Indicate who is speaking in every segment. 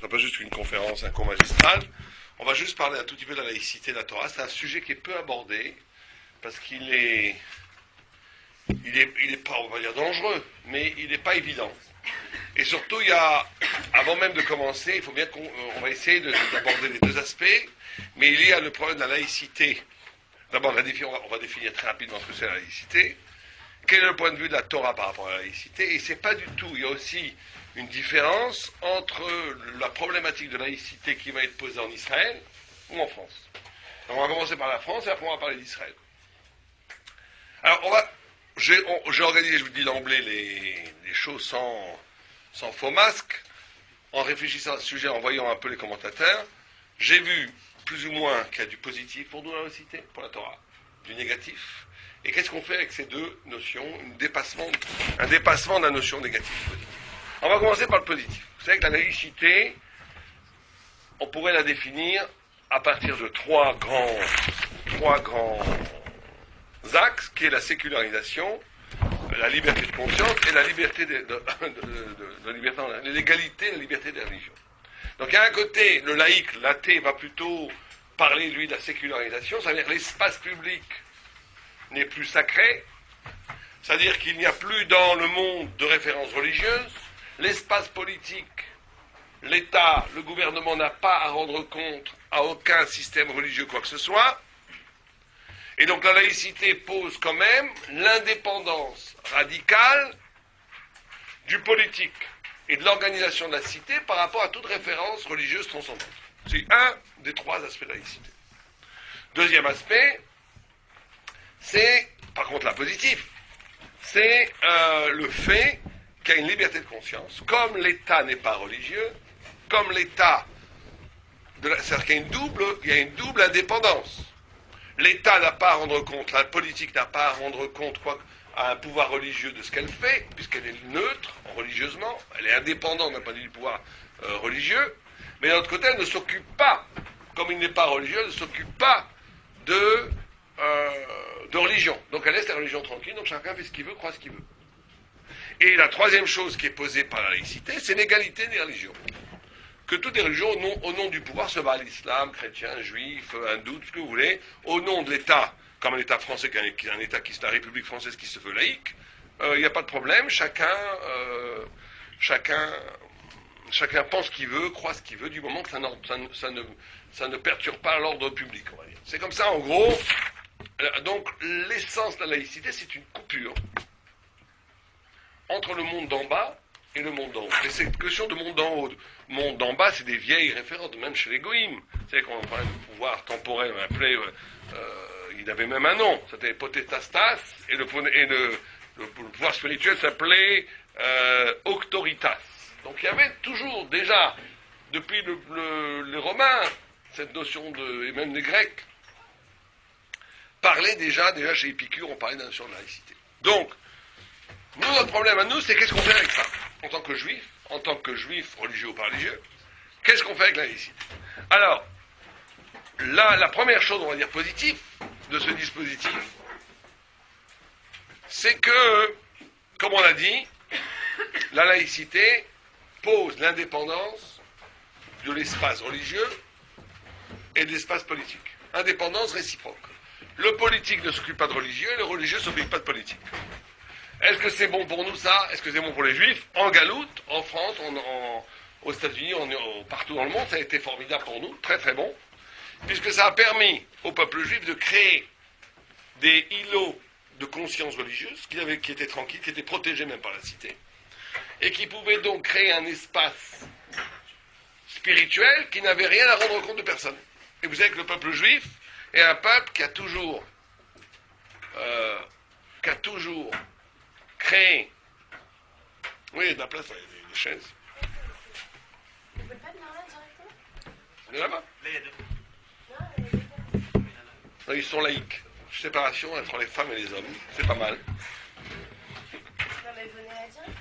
Speaker 1: sera pas juste une conférence, un cours magistral. On va juste parler un tout petit peu de la laïcité de la Torah. C'est un sujet qui est peu abordé, parce qu'il est pas, on va dire, dangereux, mais il n'est pas évident. Et surtout, avant même de commencer, il faut bien qu'on va essayer d'aborder les deux aspects, mais il y a le problème de la laïcité. D'abord, on va définir très rapidement ce que c'est la laïcité. Quel est le point de vue de la Torah par rapport à la laïcité? Et c'est pas du tout, il y a aussi une différence entre la problématique de laïcité qui va être posée en Israël ou en France. Donc on va commencer par la France et après on va parler d'Israël. Alors j'ai organisé, je vous dis d'emblée, les choses sans faux masque, en réfléchissant à ce sujet, en voyant un peu les commentateurs. J'ai vu plus ou moins qu'il y a du positif pour nous la laïcité, pour la Torah, du négatif. Et qu'est-ce qu'on fait avec ces deux notions, un dépassement de la notion négative-positive. On va commencer par le positif. Vous savez que la laïcité, on pourrait la définir à partir de trois grands axes, qui est la sécularisation, la liberté de conscience et la liberté l'égalité et la liberté des religions. Donc à un côté, le laïc, l'athée, va plutôt parler, lui, de la sécularisation, c'est-à-dire que l'espace public n'est plus sacré, c'est-à-dire qu'il n'y a plus dans le monde de références religieuses, l'espace politique, l'État, le gouvernement n'a pas à rendre compte à aucun système religieux quoi que ce soit, et donc la laïcité pose quand même l'indépendance radicale du politique et de l'organisation de la cité par rapport à toute référence religieuse transcendante. C'est un des trois aspects de la laïcité. Deuxième aspect, c'est, par contre, la positive, c'est le fait qu'il y a une liberté de conscience. Comme l'État n'est pas religieux, comme l'État, c'est-à-dire qu'il y a une double indépendance. L'État n'a pas à rendre compte, la politique n'a pas à rendre compte à un pouvoir religieux de ce qu'elle fait, puisqu'elle est neutre religieusement, elle est indépendante d'un point de vue du pouvoir religieux, mais d'un autre côté, elle ne s'occupe pas, comme il n'est pas religieux, elle ne s'occupe pas de religion. Donc elle laisse la religion tranquille, donc chacun fait ce qu'il veut, croit ce qu'il veut. Et la troisième chose qui est posée par la laïcité, c'est l'égalité des religions. Que toutes les religions, au nom du pouvoir, se battent, l'islam, chrétien, juif, hindou, tout ce que vous voulez, au nom de l'État, comme l'État français, qui est un État qui est la République française qui se veut laïque, il n'y a pas de problème, chacun pense ce qu'il veut, croit ce qu'il veut, du moment que ça ne perturbe pas l'ordre public, on va dire. C'est comme ça, en gros. Donc, l'essence de la laïcité, c'est une coupure entre le monde d'en bas et le monde d'en haut. Et cette question de monde d'en haut, monde d'en bas, c'est des vieilles références, même chez les goïms. Vous savez qu'on parlait du pouvoir temporel, on appelait, il avait même un nom, c'était potétastas, et le pouvoir spirituel s'appelait auctoritas. Donc il y avait toujours, déjà, depuis les Romains, cette notion et même les Grecs, parlaient déjà chez Épicure, on parlait de la notion de laïcité. Donc, nous, notre problème à nous, c'est qu'est-ce qu'on fait avec ça? En tant que juif, religieux ou pas religieux, qu'est-ce qu'on fait avec la laïcité? Alors, là, la première chose, on va dire, positive de ce dispositif, c'est que, comme on l'a dit, la laïcité pose l'indépendance de l'espace religieux et de l'espace politique. Indépendance réciproque. Le politique ne s'occupe pas de religieux et le religieux ne s'occupe pas de politique. Est-ce que c'est bon pour nous, ça? Est-ce que c'est bon pour les juifs? En Galoute, en France, aux États-Unis, partout dans le monde, ça a été formidable pour nous, très très bon, puisque ça a permis au peuple juif de créer des îlots de conscience religieuse qui étaient tranquilles, qui étaient protégés même par la cité, et qui pouvaient donc créer un espace spirituel qui n'avait rien à rendre compte de personne. Et vous savez que le peuple juif est un peuple qui a toujours créé. Oui, il y a de la place, il y a des chaises.
Speaker 2: Vous ne pouvez pas venir là directement?
Speaker 1: Il y en a là-bas.
Speaker 2: Là, il y a deux.
Speaker 1: Non, ils sont laïcs. Séparation entre les femmes et les hommes. C'est pas mal.
Speaker 2: Non, mais venez à la directe.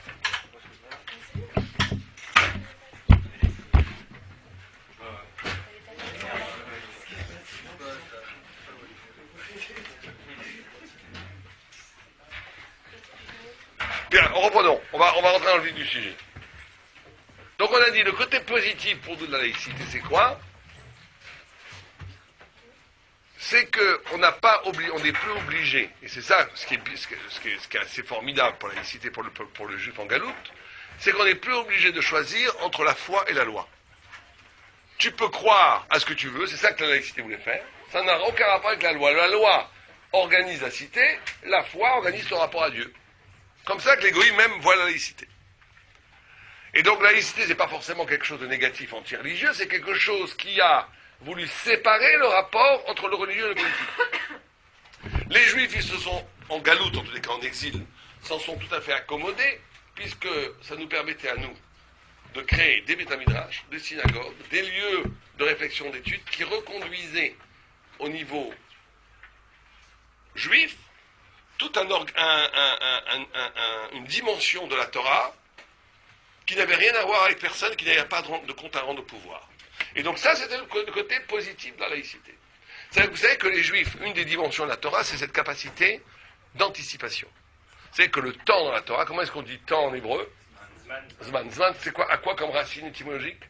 Speaker 1: Bien, reprenons. On va rentrer dans le vif du sujet. Donc, Donc on a dit le côté positif pour nous de la laïcité, c'est quoi? C'est qu'on n'a pas on n'est plus obligé, et c'est ça ce qui est assez formidable pour la laïcité, pour le juif en galoute, c'est qu'on n'est plus obligé de choisir entre la foi et la loi. Tu peux croire à ce que tu veux, c'est ça que la laïcité voulait faire, ça n'a aucun rapport avec la loi. La loi organise la cité, la foi organise son rapport à Dieu. Comme ça que les goïs même voient la laïcité. Et donc la laïcité, c'est pas forcément quelque chose de négatif anti-religieux, c'est quelque chose qui a voulu séparer le rapport entre le religieux et le politique. Les juifs, ils se sont, en galoute, en tous les cas en exil, s'en sont tout à fait accommodés, puisque ça nous permettait à nous de créer des Beth Midrash, des synagogues, des lieux de réflexion d'études qui reconduisaient au niveau juif toute une dimension de la Torah qui n'avait rien à voir avec personne, qui n'avait pas de compte à rendre au pouvoir. Et donc ça, c'était le côté positif de la laïcité. Vous savez que les juifs, une des dimensions de la Torah, c'est cette capacité d'anticipation. Vous savez que le temps dans la Torah, comment est-ce qu'on dit temps en hébreu? Zman. Zman, c'est quoi? À quoi comme racine étymologique?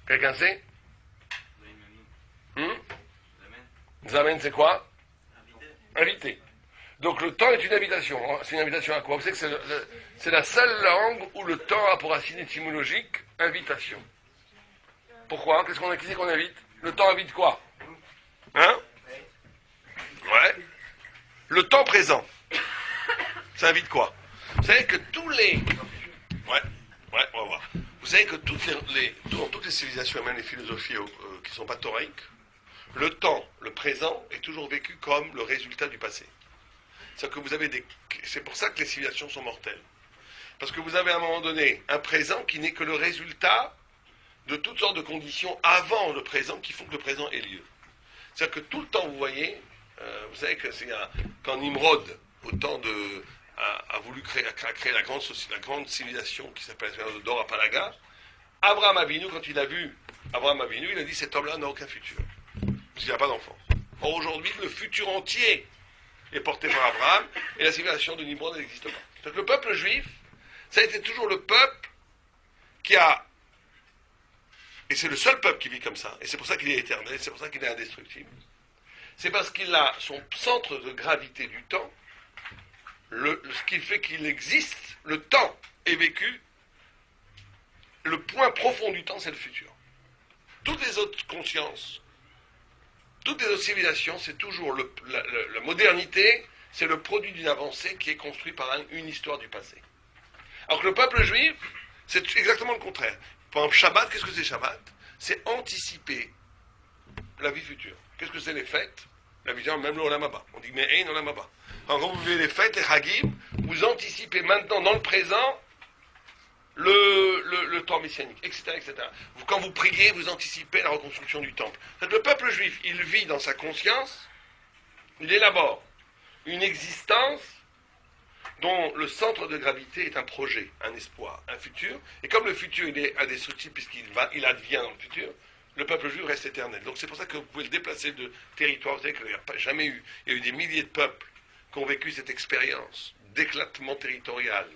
Speaker 1: Quelqu'un sait? Zamen, c'est quoi? Invité. Donc le temps est une invitation. C'est une invitation à quoi? Vous savez que c'est la seule langue où le temps a pour racine étymologique invitation. Pourquoi? Qu'est-ce qu'on a dit qu'on invite? Le temps invite quoi? Hein? Ouais. Le temps présent. Ça invite quoi? Vous savez que tous les... Ouais, on va voir. Vous savez que dans toutes les civilisations, et même les philosophies qui ne sont pas thoraïques, le temps, le présent, est toujours vécu comme le résultat du passé. C'est pour ça que les civilisations sont mortelles. Parce que vous avez à un moment donné un présent qui n'est que le résultat de toutes sortes de conditions avant le présent qui font que le présent ait lieu. C'est-à-dire que tout le temps, vous voyez, vous savez que quand Nimrod, au temps a voulu créer la grande civilisation qui s'appelle la civilisation de Dor Apalaga, Abraham Avinu, quand il a vu Abraham Avinu, il a dit cet homme-là n'a aucun futur, parce qu'il n'a pas d'enfant. Or aujourd'hui, le futur entier est porté par Abraham, et la civilisation de Nimrod n'existe pas. C'est-à-dire que le peuple juif, ça a été toujours le peuple qui a... Et c'est le seul peuple qui vit comme ça, et c'est pour ça qu'il est éternel, c'est pour ça qu'il est indestructible. C'est parce qu'il a son centre de gravité du temps, ce qui fait qu'il existe, le temps est vécu, le point profond du temps, c'est le futur. Toutes les autres consciences, toutes les autres civilisations, c'est toujours la modernité, c'est le produit d'une avancée qui est construite par une histoire du passé. Alors que le peuple juif, c'est exactement le contraire. Par exemple, Shabbat, qu'est-ce que c'est Shabbat? C'est anticiper la vie future. Qu'est-ce que c'est les fêtes? La vision, même l'Olam Haba. On dit, mais ein Olam Haba. Quand vous vivez les fêtes, les Hagim, vous anticipez maintenant, dans le présent, le temps messianique, etc., etc. Quand vous priez, vous anticipez la reconstruction du temple. Le peuple juif, il vit dans sa conscience, il élabore une existence dont le centre de gravité est un projet, un espoir, un futur. Et comme le futur, il est indestructible puisqu'il advient dans le futur, le peuple juif reste éternel. Donc c'est pour ça que vous pouvez le déplacer de territoire. Vous savez qu'il n'y a pas jamais eu, il y a eu des milliers de peuples qui ont vécu cette expérience d'éclatement territorial,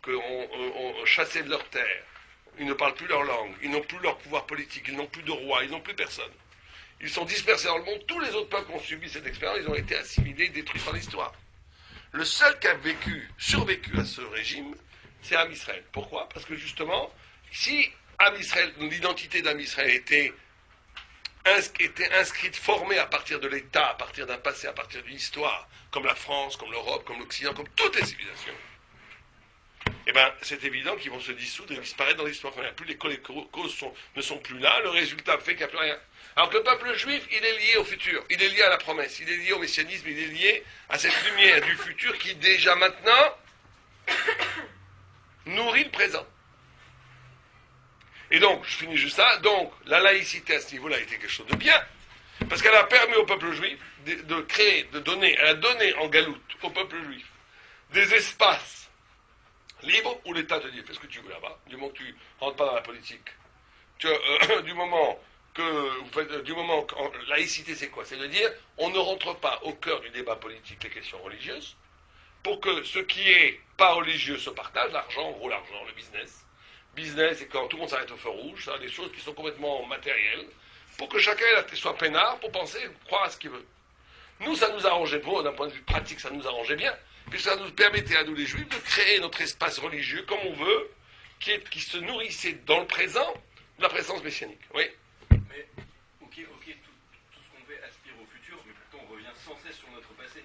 Speaker 1: qu'on chassait de leur terre. Ils ne parlent plus leur langue, ils n'ont plus leur pouvoir politique, ils n'ont plus de roi, ils n'ont plus personne. Ils sont dispersés dans le monde. Tous les autres peuples qui ont subi cette expérience, ils ont été assimilés, détruits par l'histoire. Le seul qui a survécu à ce régime, c'est Am Israël. Pourquoi? Parce que justement, si Am Israël, l'identité d'Am Israël était inscrite, formée à partir de l'État, à partir d'un passé, à partir d'une histoire, comme la France, comme l'Europe, comme l'Occident, comme toutes les civilisations, eh bien, c'est évident qu'ils vont se dissoudre et disparaître dans l'histoire. Les causes ne sont plus là, le résultat fait qu'il n'y a plus rien. Alors que le peuple juif, il est lié au futur, il est lié à la promesse, il est lié au messianisme, il est lié à cette lumière du futur qui, déjà maintenant, nourrit le présent. Et donc, je finis juste ça, donc, la laïcité à ce niveau-là a été quelque chose de bien, parce qu'elle a permis au peuple juif de créer, elle a donné en galoute au peuple juif des espaces libres où l'État te dit, fais ce que tu veux là-bas, du moment que tu ne rentres pas dans la politique. Du moment laïcité, c'est quoi? C'est de dire, on ne rentre pas au cœur du débat politique les questions religieuses, pour que ce qui est pas religieux se partage, l'argent, en gros l'argent, le business, business et quand tout le monde s'arrête au feu rouge, ça, des choses qui sont complètement matérielles, pour que chacun soit peinard pour penser, croire à ce qu'il veut. Nous, ça nous arrangeait, pour d'un point de vue pratique, ça nous arrangeait bien, puisque ça nous permettait à nous les juifs de créer notre espace religieux comme on veut, qui se nourrissait dans le présent de la présence messianique. Oui.
Speaker 3: Mais, ok, tout ce qu'on fait aspire au futur, mais pourtant on revient sans cesse sur notre passé.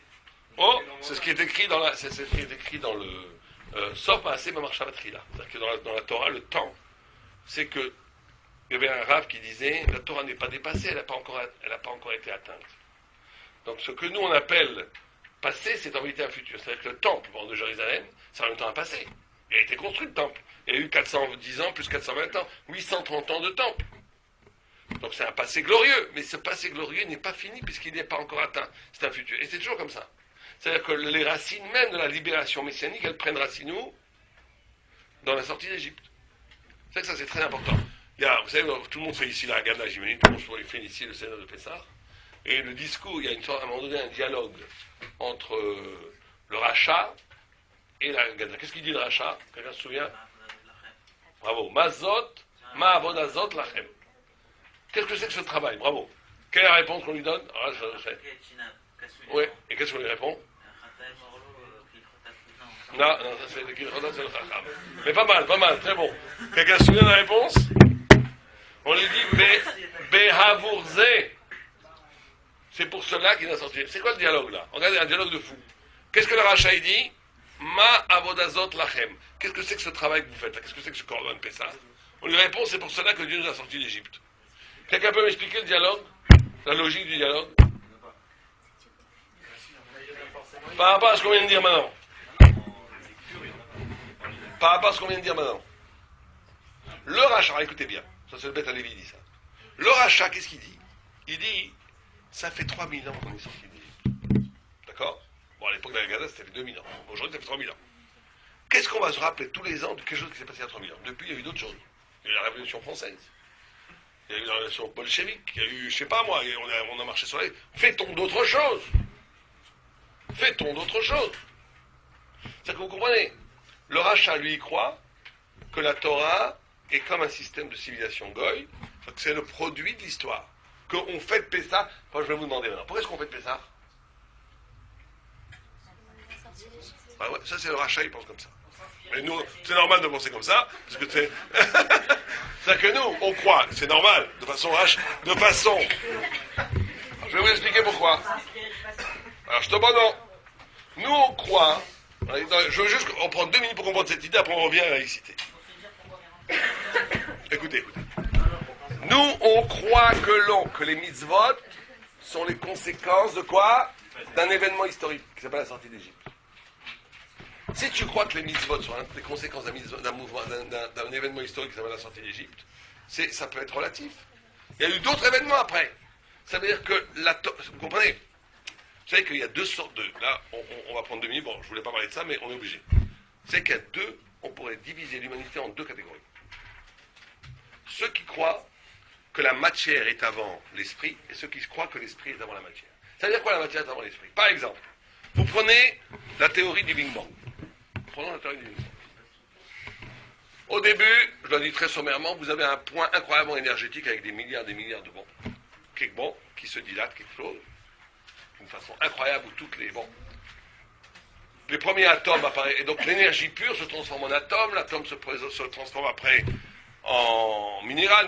Speaker 1: Oh, c'est ce qui est écrit dans le sauf à assez Mamarchavatri là. C'est-à-dire que dans la Torah, le temps, c'est que il y avait un rave qui disait la Torah n'est pas dépassée, elle n'a pas encore été atteinte. Donc ce que nous on appelle passé, c'est en vérité un futur. C'est-à-dire que le temple de Jérusalem, c'est en même temps un passé. Il a été construit le temple. Il y a eu 410 ans plus 420 ans, 830 ans de temple. Donc c'est un passé glorieux, mais ce passé glorieux n'est pas fini puisqu'il n'est pas encore atteint. C'est un futur. Et c'est toujours comme ça. C'est-à-dire que les racines même de la libération messianique, elles prennent racine où? Dans la sortie d'Égypte. C'est que ça c'est très important. Vous savez, tout le monde fait ici la Haggadah, j'imagine, tout le monde fait ici le Seder de Pessah. Et le discours, il y a à un moment donné un dialogue entre le rachat et la Haggadah. Qu'est-ce qu'il dit le rachat? Quelqu'un se souvient? Bravo. Mazot, ma'avodazot lachem. Qu'est-ce que c'est que ce travail? Bravo. Quelle est la réponse qu'on lui donne? Oui. Et qu'est-ce qu'on lui répond? Non, ça c'est le Kilchotat, c'est le Chacham. Mais pas mal, très bon. Quelqu'un se souvient de la réponse? On lui dit Behavurze. C'est pour cela qu'il a sorti. C'est quoi le dialogue là? Regardez, un dialogue de fou. Qu'est-ce que le rachat il dit? Ma avodazot lachem. Qu'est-ce que c'est que ce travail que vous faites là? Qu'est-ce que c'est que ce Korban Pessah? On lui répond, c'est pour cela que Dieu nous a sortis d'Égypte. Quelqu'un peut m'expliquer le dialogue? La logique du dialogue? Par rapport à ce qu'on vient de dire maintenant. Par rapport à ce qu'on vient de dire maintenant. Le rachat, écoutez bien, ça c'est le Beth Alevi dit ça. Le rachat, qu'est-ce qu'il dit? Il dit, ça fait 3000 ans qu'on est sorti d'Égypte. D'accord? Bon, à l'époque de la Haggadah, ça fait 2000 ans. Aujourd'hui, ça fait 3000 ans. Qu'est-ce qu'on va se rappeler tous les ans de quelque chose qui s'est passé il y a 3000 ans? Depuis, il y a eu d'autres choses. Il y a eu la Révolution française. Il y a eu la Révolution bolchevique. Il y a eu, je sais pas moi, on a marché sur les... Fait-on d'autres choses? Fait-on d'autres choses? C'est-à-dire que vous comprenez, le rachat, lui, il croit que la Torah est comme un système de civilisation goy, que c'est le produit de l'histoire. Qu'on fête Pessah. Enfin, je vais vous demander maintenant, pourquoi est-ce qu'on fête Pessah? Ah ouais, ça c'est le rachat, il pense comme ça. Mais nous, c'est normal de penser comme ça, parce que c'est... C'est-à-dire que nous, on croit, c'est normal, de façon... Je vais vous expliquer pourquoi. Alors, je te dis non. Nous, on croit... Je veux juste... On prend 2 minutes pour comprendre cette idée, après on revient à la laïcité. Écoutez. Nous, on croit que les mitzvot sont les conséquences de quoi? D'un événement historique qui s'appelle la sortie d'Égypte. Si tu crois que les mitzvot sont les conséquences d'un événement historique qui s'appelle la sortie d'Égypte, ça peut être relatif. Il y a eu d'autres événements après. Ça veut dire que vous comprenez? Vous savez qu'il y a 2 sortes de... Là, on va prendre 2 minutes. Bon, je ne voulais pas parler de ça, mais on est obligé. C'est qu'il y a on pourrait diviser l'humanité en 2 catégories. Ceux qui croient que la matière est avant l'esprit et ceux qui croient que l'esprit est avant la matière. Ça veut dire quoi la matière est avant l'esprit? Par exemple, vous prenez la théorie du Big Bang. Prenons la théorie du Big Bang. Au début, je le dis très sommairement, vous avez un point incroyablement énergétique avec des milliards de bons. Qui se dilatent, qui explosent d'une façon incroyable où toutes les premiers atomes apparaissent. Et donc l'énergie pure se transforme en atome, l'atome se transforme après en minéral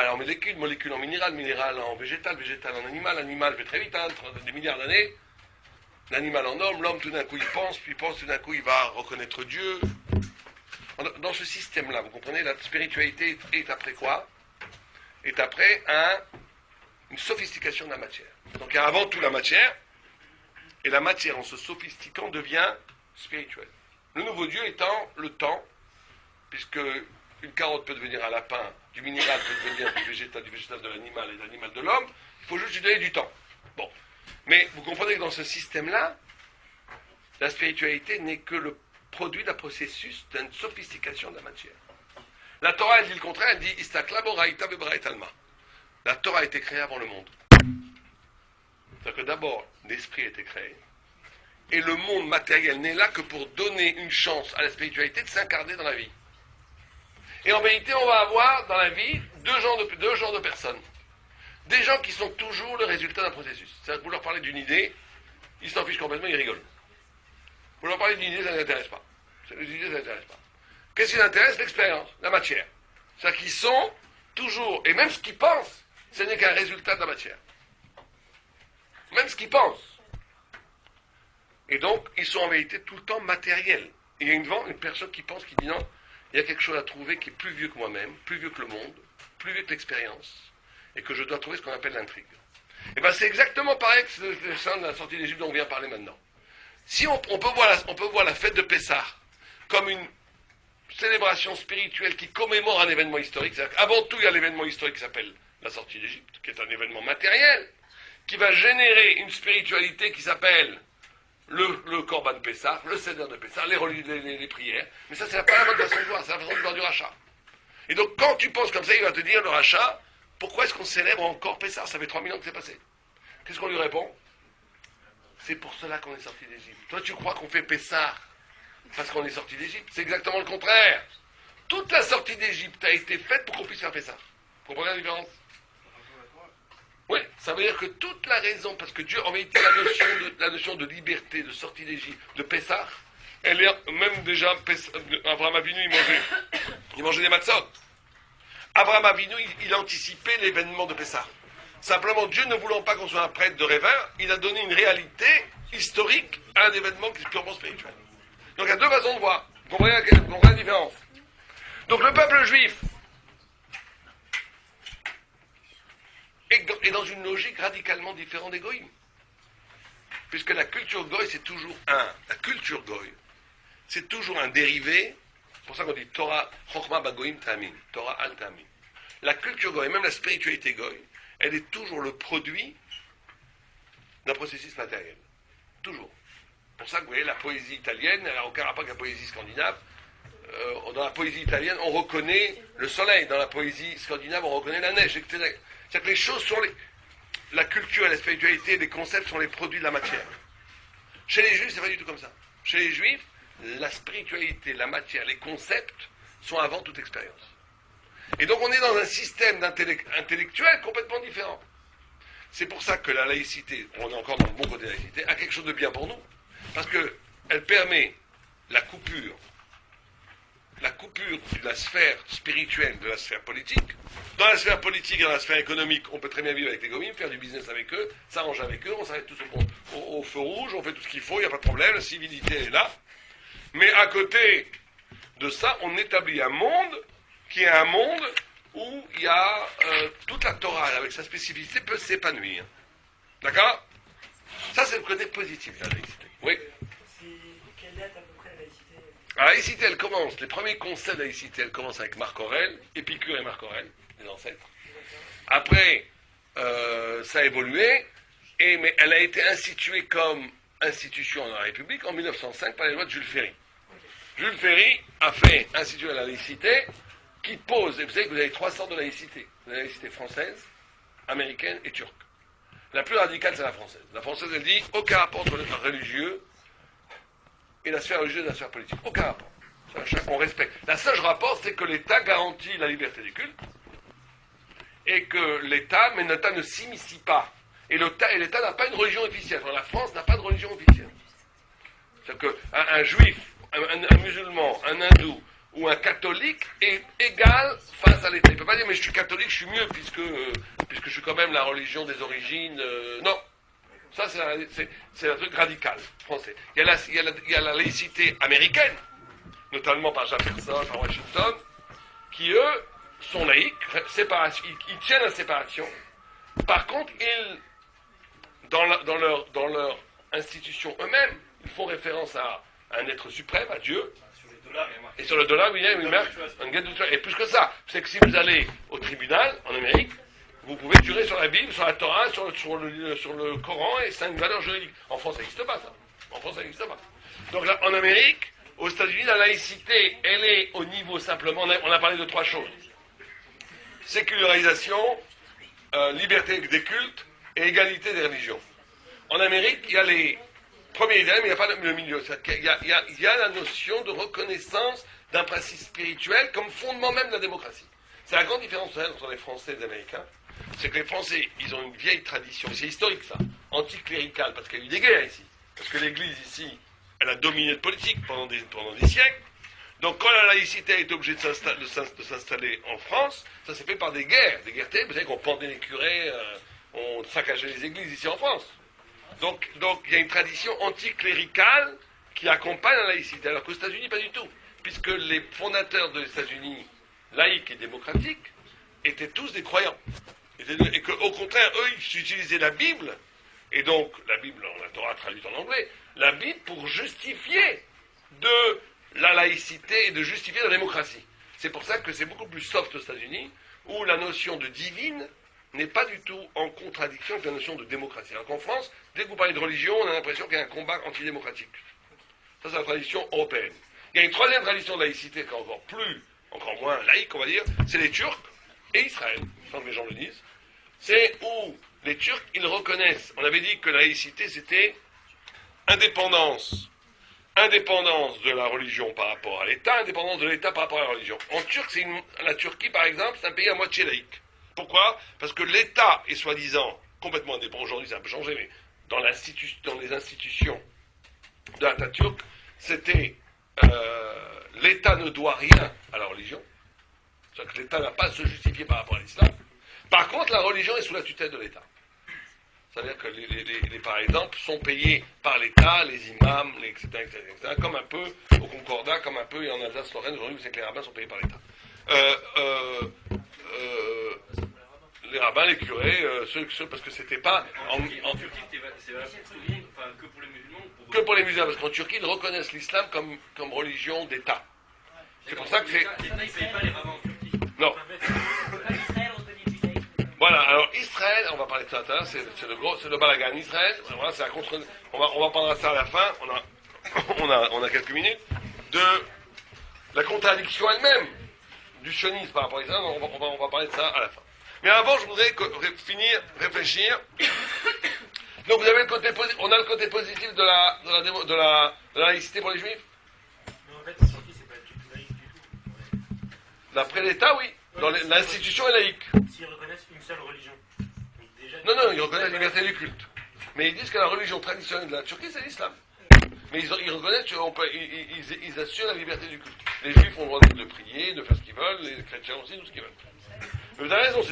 Speaker 1: en molécule, molécule en minéral en végétal, végétal en animal, animal fait très vite, des milliards d'années, l'animal en homme, l'homme tout d'un coup il pense, puis tout d'un coup il va reconnaître Dieu. Dans ce système-là, vous comprenez, la spiritualité est après quoi? Est après une sophistication de la matière. Donc il y a avant tout la matière, et la matière en se sophistiquant devient spirituelle. Le nouveau Dieu étant le temps, puisque une carotte peut devenir un lapin, du minéral peut devenir du végétal de l'animal et de l'animal de l'homme, il faut juste lui donner du temps. Bon. Mais vous comprenez que dans ce système-là, la spiritualité n'est que le produit d'un processus d'une sophistication de la matière. La Torah, elle dit le contraire, elle dit « Istakla boraïta bebraït alma ». La Torah a été créée avant le monde. C'est-à-dire que d'abord, l'esprit a été créé, et le monde matériel n'est là que pour donner une chance à la spiritualité de s'incarner dans la vie. Et en vérité, on va avoir dans la vie deux genres de personnes. Des gens qui sont toujours le résultat d'un processus. C'est-à-dire que vous leur parlez d'une idée, ils s'en fichent complètement, ils rigolent. Vous leur parlez d'une idée, ça ne les intéresse pas. Les idées, ça ne les intéresse pas. Qu'est-ce qui les intéresse? L'expérience, la matière. C'est-à-dire qu'ils sont toujours, et même ce qu'ils pensent, ce n'est qu'un résultat de la matière. Même ce qu'ils pensent. Et donc, ils sont en vérité tout le temps matériels. Et il y a une personne qui pense, qui dit non, il y a quelque chose à trouver qui est plus vieux que moi-même, plus vieux que le monde, plus vieux que l'expérience, et que je dois trouver ce qu'on appelle l'intrigue. Et bien c'est exactement pareil que le sein de la sortie d'Égypte dont on vient parler maintenant. Si on peut voir la fête de Pessah comme une célébration spirituelle qui commémore un événement historique, c'est-à-dire qu'avant tout il y a l'événement historique qui s'appelle la sortie d'Égypte, qui est un événement matériel, qui va générer une spiritualité qui s'appelle le Corban Pessah, le Seder de Pessah, les prières, mais ça c'est pas la bonne façon de voir, c'est la façon de voir du rachat. Et donc quand tu penses comme ça, il va te dire le rachat, pourquoi est-ce qu'on célèbre encore Pessah? Ça fait 3000 ans que c'est passé. Qu'est-ce qu'on lui répond? C'est pour cela qu'on est sorti d'Égypte. Toi tu crois qu'on fait Pessah parce qu'on est sorti d'Égypte? C'est exactement le contraire. Toute la sortie d'Égypte a été faite pour qu'on puisse faire Pessah. Vous comprenez la différence? Oui, ça veut dire que toute la raison, parce que Dieu, en vérité, la notion de liberté, de sortie d'Égypte, de Pessah, elle est même déjà, Abraham Avinu, il mangeait des matzot. Abraham Avinu, il anticipait l'événement de Pessah. Simplement, Dieu ne voulant pas qu'on soit un prêtre de rêveur, il a donné une réalité historique à un événement qui est purement spirituel. Donc il y a deux façons de voir. Vous comprenez la différence? Donc le peuple juif est dans une logique radicalement différente des goïms. Puisque la culture goï, c'est toujours la culture goï, c'est toujours un dérivé, c'est pour ça qu'on dit Torah, Chokhmah Bagoïm Tamim, Torah Al Tamim. La culture goï, même la spiritualité goï, elle est toujours le produit d'un processus matériel. Toujours. C'est pour ça que vous voyez, la poésie italienne, elle n'a aucun rapport avec la poésie scandinave. Dans la poésie italienne, on reconnaît le soleil. Dans la poésie scandinave, on reconnaît la neige, etc. C'est-à-dire que les choses sont la culture et la spiritualité, les concepts sont les produits de la matière. Chez les juifs, c'est pas du tout comme ça. Chez les juifs, la spiritualité, la matière, les concepts sont avant toute expérience. Et donc on est dans un système intellectuel complètement différent. C'est pour ça que la laïcité, on est encore dans le bon côté de la laïcité, a quelque chose de bien pour nous. Parce qu'elle permet la coupure de la sphère spirituelle de la sphère politique. Dans la sphère politique et dans la sphère économique, on peut très bien vivre avec les goïms, faire du business avec eux, s'arranger avec eux, on s'arrête tous au feu rouge, on fait tout ce qu'il faut, il n'y a pas de problème, la civilité est là. Mais à côté de ça, on établit un monde qui est un monde où il y a toute la Torah, avec sa spécificité, peut s'épanouir. D'accord? Ça, c'est le côté positif de la laïcité. Oui.
Speaker 4: Quelle date à peu près la laïcité?
Speaker 1: La laïcité, elle commence, les premiers concepts de laïcité, elle commence avec Marc Aurèle, Épicure et Marc Aurèle, les ancêtres. Après, ça a évolué, mais elle a été instituée comme institution dans la République en 1905 par les lois de Jules Ferry. Jules Ferry a fait instituer la laïcité qui pose, et vous savez que vous avez 3 sortes de laïcité. Vous avez la laïcité française, américaine et turque. La plus radicale, c'est la française. La française, elle dit aucun rapport entre le religieux et la sphère religieuse et la sphère politique. Aucun rapport. On respecte. La seule rapport, c'est que l'État garantit la liberté des cultes et que l'État ne s'immisce pas. Et l'État n'a pas une religion officielle. Enfin, la France n'a pas de religion officielle. C'est-à-dire qu'un juif, un musulman, un hindou ou un catholique est égal face à l'État. Il ne peut pas dire mais je suis catholique, je suis mieux puisque je suis quand même la religion des origines. Non. Ça, c'est un truc radical, français. Il y a la laïcité américaine, notamment par Jefferson, par Washington, qui, eux, sont laïcs, ils tiennent la séparation. Par contre, dans leur institution eux-mêmes, ils font référence à un être suprême, à Dieu.
Speaker 3: Sur les dollars,
Speaker 1: et sur le dollar, oui, et plus que ça, c'est que si vous allez au tribunal, en Amérique, vous pouvez jurer sur la Bible, sur la Torah, sur le Coran, et ça a une valeur juridique. En France, ça n'existe pas, ça. En France, ça n'existe pas. Donc là, en Amérique, aux États-Unis, la laïcité, elle est au niveau simplement, on a parlé de 3 choses. Sécularisation, liberté des cultes et égalité des religions. En Amérique, il y a les premiers idéaux, mais il n'y a pas le milieu. Il y a la notion de reconnaissance d'un principe spirituel comme fondement même de la démocratie. C'est la grande différence entre les Français et les Américains. C'est que les Français, ils ont une vieille tradition, c'est historique ça, anticléricale, parce qu'il y a eu des guerres ici. Parce que l'Église ici, elle a dominé le politique pendant des siècles. Donc quand la laïcité est obligée de s'installer en France, ça s'est fait par des guerres terribles. Vous savez qu'on pendait les curés, on saccageait les églises ici en France. Donc il y a une tradition anticléricale qui accompagne la laïcité, alors qu'aux États-Unis, pas du tout. Puisque les fondateurs des États-Unis, laïcs et démocratiques, étaient tous des croyants. Et qu'au contraire, eux, ils utilisaient la Bible, et donc la Bible, on la Torah traduite en anglais, la Bible pour justifier de la laïcité et de justifier la démocratie. C'est pour ça que c'est beaucoup plus soft aux États-Unis, où la notion de divine n'est pas du tout en contradiction avec la notion de démocratie. Alors qu'en France, dès que vous parlez de religion, on a l'impression qu'il y a un combat antidémocratique. Ça, c'est la tradition européenne. Il y a une troisième tradition de laïcité qui est encore moins laïque, on va dire, c'est les Turcs et Israël, tant que les gens le disent. C'est où les Turcs, ils reconnaissent, on avait dit que la laïcité, c'était indépendance de la religion par rapport à l'État, indépendance de l'État par rapport à la religion. En Turc, la Turquie, par exemple, c'est un pays à moitié laïque. Pourquoi? Parce que l'État est soi-disant complètement indépendant. Aujourd'hui, ça a un peu changé, mais dans les institutions de l'Atatürk, c'était l'État ne doit rien à la religion. C'est-à-dire que l'État n'a pas à se justifier par rapport à l'islam. Par contre, la religion est sous la tutelle de l'État. C'est-à-dire que les par exemple, sont payés par l'État, les imams, etc., comme un peu au Concordat, comme un peu en Alsace-Lorraine, aujourd'hui, vous savez que les rabbins sont payés par l'État. Les rabbins, les curés, ceux parce que c'était pas...
Speaker 3: En Turquie, c'est valable pour tout le monde, enfin, que pour les musulmans
Speaker 1: que pour les musulmans, parce qu'en Turquie, ils reconnaissent l'islam comme religion d'État. C'est pour ça que c'est...
Speaker 3: L'État ne paye pas les rabbins en Turquie.
Speaker 1: Non. Voilà, alors Israël, on va parler de ça tout à l'heure, c'est le balagan. Israël, voilà, c'est on va parler de ça à la fin, on a quelques minutes, de la contradiction elle-même du sionisme par rapport à Israël, on va parler de ça à la fin. Mais avant, je voudrais réfléchir. Donc vous avez on a le côté positif de la laïcité pour les juifs.
Speaker 4: Mais en fait, en Turquie, c'est pas du tout laïque du tout.
Speaker 1: D'après l'État, oui. L'institution est laïque.
Speaker 4: S'ils reconnaissent une seule religion. Donc déjà,
Speaker 1: Non, ils reconnaissent la liberté du culte. Mais ils disent que la religion traditionnelle de la Turquie, c'est l'islam. Mais ils reconnaissent qu'ils assurent la liberté du culte. Les juifs ont le droit de prier, de faire ce qu'ils veulent, les chrétiens aussi, tout ce qu'ils veulent. Mais vous avez raison,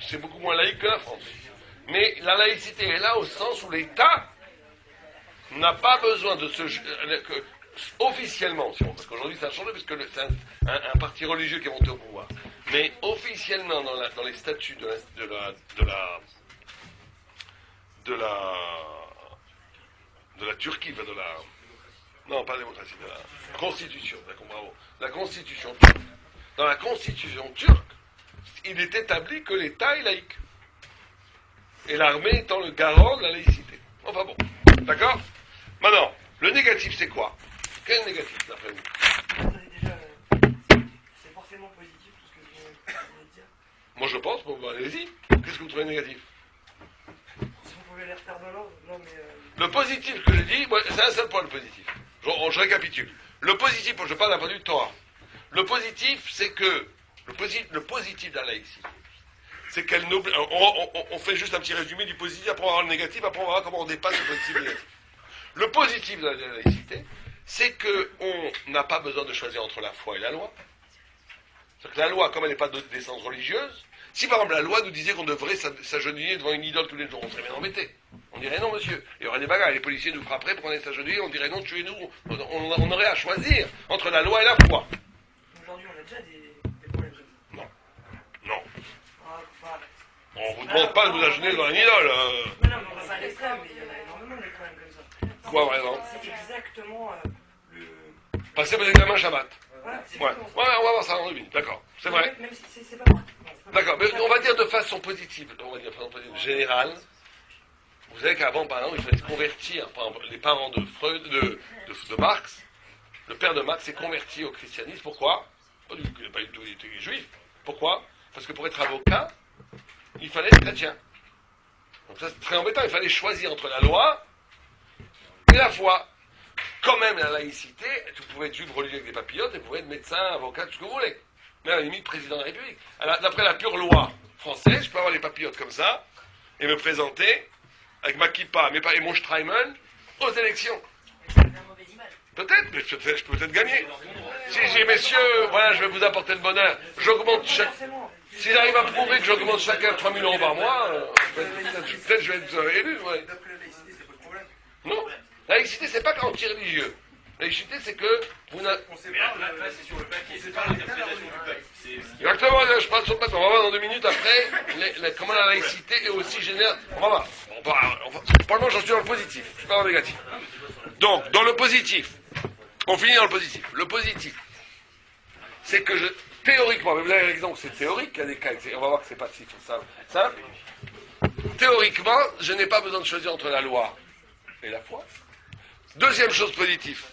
Speaker 1: c'est beaucoup moins laïque que la France. Mais la laïcité est là au sens où l'État n'a pas besoin de officiellement, parce qu'aujourd'hui ça a changé, parce que c'est un parti religieux qui est monté au pouvoir. Mais officiellement, dans les statuts de la Turquie, non, pas la démocratie, de la Constitution, bravo. La Constitution turque. Dans la Constitution turque, il est établi que l'État est laïque. Et l'armée étant le garant de la laïcité. Enfin bon, d'accord? Maintenant, le négatif, c'est quoi? Quel négatif, d'après vous?
Speaker 4: déjà, c'est forcément positif tout ce que vous venez de dire.
Speaker 1: Moi, je pense, bon, allez-y. Qu'est-ce que vous trouvez négatif?
Speaker 4: Si vous pouvez les refaire dans l'ordre, non mais...
Speaker 1: Le positif que je dis, c'est un seul point, le positif. Je récapitule. Le positif, je parle d'un point de vue de Torah. Le positif, c'est que, le positif de la laïcité, c'est qu'elle n'oublie... On fait juste un petit résumé du positif, après on va voir le négatif, après on va voir comment on dépasse le positif et le négatif. Le positif de la laïcité, c'est qu'on n'a pas besoin de choisir entre la foi et la loi. C'est-à-dire que la loi, comme elle n'est pas d'essence religieuse, si par exemple la loi nous disait qu'on devrait s'agenouiller devant une idole tous les jours, on serait bien embêté. On dirait non monsieur, il y aurait des bagarres, les policiers nous frapperaient pour qu'on s'agenouiller, on dirait non, tuez-nous, on aurait à choisir entre la loi et la foi.
Speaker 4: Aujourd'hui on a déjà des problèmes comme ça.
Speaker 1: Non.
Speaker 4: Enfin,
Speaker 1: On vous demande pas de vous agenouiller devant une idole.
Speaker 4: non, mais on va pas à l'extrême, mais il y en a énormément des problèmes comme ça. Non,
Speaker 1: Quoi, vraiment?
Speaker 4: c'est exactement le...
Speaker 1: Passer vos examens Shabbat.
Speaker 4: Voilà, c'est
Speaker 1: Ouais,
Speaker 4: exactement ça.
Speaker 1: on va voir ça en 2000, d'accord, c'est vrai.
Speaker 4: Même si c'est pas partout. Non, c'est pas
Speaker 1: D'accord, mais
Speaker 4: partout.
Speaker 1: on va dire de façon positive, générale. Vous savez qu'avant, par exemple, il fallait se convertir. Par exemple, les parents de Freud, de Marx, le père de Marx s'est converti au christianisme. Pourquoi? Pas du tout, il était juif. Pourquoi? Parce que pour être avocat, il fallait être chrétien. Donc ça, c'est très embêtant. Il fallait choisir entre la loi et la foi. quand même la laïcité, tu pouvais être juif religieux avec des papillotes, et tu pouvais être médecin, avocat, tout ce que vous voulez. Mais à la limite, président de la République. Alors, d'après la pure loi française, je peux avoir les papillotes comme ça, et me présenter, avec ma kippa et mon Streimen, aux élections.
Speaker 2: C'est une mauvaise image.
Speaker 1: Peut-être, mais je peux peut-être gagner. Si j'ai, messieurs, voilà, je vais vous apporter le bonheur, j'augmente chaque... Si j'arrive à prouver que j'augmente chacun 3 000 € par mois, peut-être je vais être élu, ouais.
Speaker 4: D'après la laïcité, c'est pas le problème.
Speaker 1: Non, la laïcité, c'est pas anti-religieux. La laïcité, c'est que vous n'avez...
Speaker 4: On sait
Speaker 3: Mais
Speaker 4: pas.
Speaker 3: là, c'est sur le papier, c'est pas l'interprétation du peuple.
Speaker 1: Exactement, là, je parle sur le plateau. On va voir dans 2 minutes après comment la laïcité est aussi générale. On va voir. Pour le moment, j'en suis dans le positif. Je suis pas dans le négatif. Donc, dans le positif, on finit dans le positif. Le positif, c'est que théoriquement, mais vous avez l'exemple, c'est théorique, il y a des cas, on va voir que c'est pas si simple. Théoriquement, je n'ai pas besoin de choisir entre la loi et la foi. Deuxième chose positive,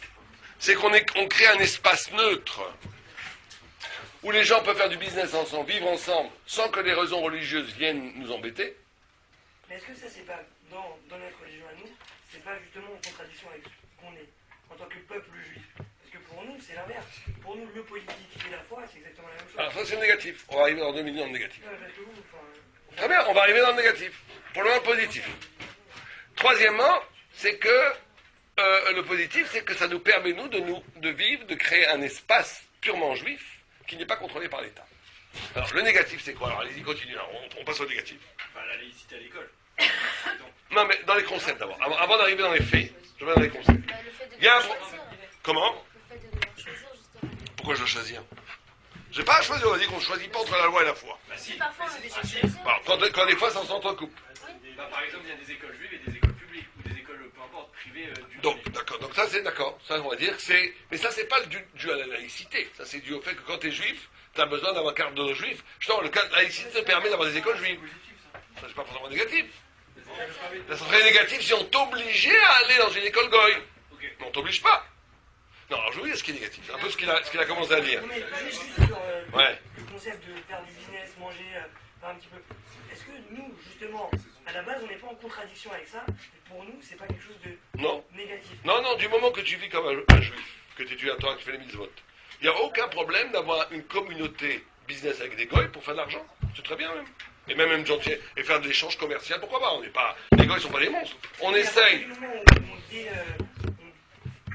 Speaker 1: c'est qu'on crée un espace neutre où les gens peuvent faire du business ensemble, vivre ensemble, sans que les raisons religieuses viennent nous embêter.
Speaker 4: Mais est-ce que ça, c'est pas, dans notre religion à nous, c'est pas justement en contradiction avec ce qu'on est, en tant que peuple juif? Parce que pour nous, c'est l'inverse. Pour nous, le politique et la foi, c'est exactement la même chose.
Speaker 1: Alors ça, c'est le négatif. On va arriver dans 2 minutes dans le négatif.
Speaker 4: Ouais, parce que vous,
Speaker 1: Très bien, on va arriver dans le négatif. Pour le moment, positif. Troisièmement, c'est que le positif, c'est que ça nous permet, nous, de vivre, de créer un espace purement juif qui n'est pas contrôlé par l'État. Alors, le négatif, c'est quoi? Alors, allez-y, continuez. Alors, on passe au négatif.
Speaker 3: Enfin, la laïcité à l'école.
Speaker 1: Non, mais dans les concepts, d'abord. Avant d'arriver dans les faits, je vais dans les concepts.
Speaker 2: Bah, le fait de
Speaker 1: Il y a un
Speaker 2: devoir
Speaker 1: pro-
Speaker 2: choisir.
Speaker 1: Comment?
Speaker 2: Le fait de devoir choisir, justement.
Speaker 1: Pourquoi je dois choisir? J'ai pas à choisir, on a dit qu'on ne choisit pas entre la loi et la foi.
Speaker 3: Bah si,
Speaker 2: Parfois, on est obligé de
Speaker 3: si.
Speaker 2: choisir.
Speaker 1: Alors, quand des fois, ça s'entrecoupe.
Speaker 3: Bah, par exemple, il y a des écoles juives et des écoles publiques, ou des écoles, peu importe, privées du
Speaker 1: Donc, d'accord. Donc ça, c'est d'accord. Ça, on va dire que c'est... Mais ça, c'est pas dû à la laïcité. Ça, c'est dû au fait que quand tu es juif, tu as besoin d'avoir carte de juif. Justement, la laïcité te permet d'avoir des écoles juives. Ça, c'est pas forcément négatif. Ça serait négatif si on t'obligeait à aller dans une école goy.
Speaker 3: Ok.
Speaker 1: Mais on t'oblige pas. Non, alors je vous dis ce qui est négatif. C'est un peu ce qu'il a commencé à dire.
Speaker 4: on est juste sur
Speaker 1: Ouais.
Speaker 4: le concept de faire du business, manger, un petit peu. Est-ce que nous, justement, à la base, on n'est pas en contradiction avec ça? Pour nous, c'est pas quelque chose de
Speaker 1: Non.
Speaker 4: négatif.
Speaker 1: Non, non, du moment que tu vis comme un juif, que tu étudies à Torah, que tu fais les mitzvot, il n'y a aucun problème d'avoir une communauté business avec des goy pour faire de l'argent. C'est très bien même. Et même gentil, et faire de l'échange commercial, pourquoi pas? On n'est pas, les goy ne sont pas des monstres. On essaye.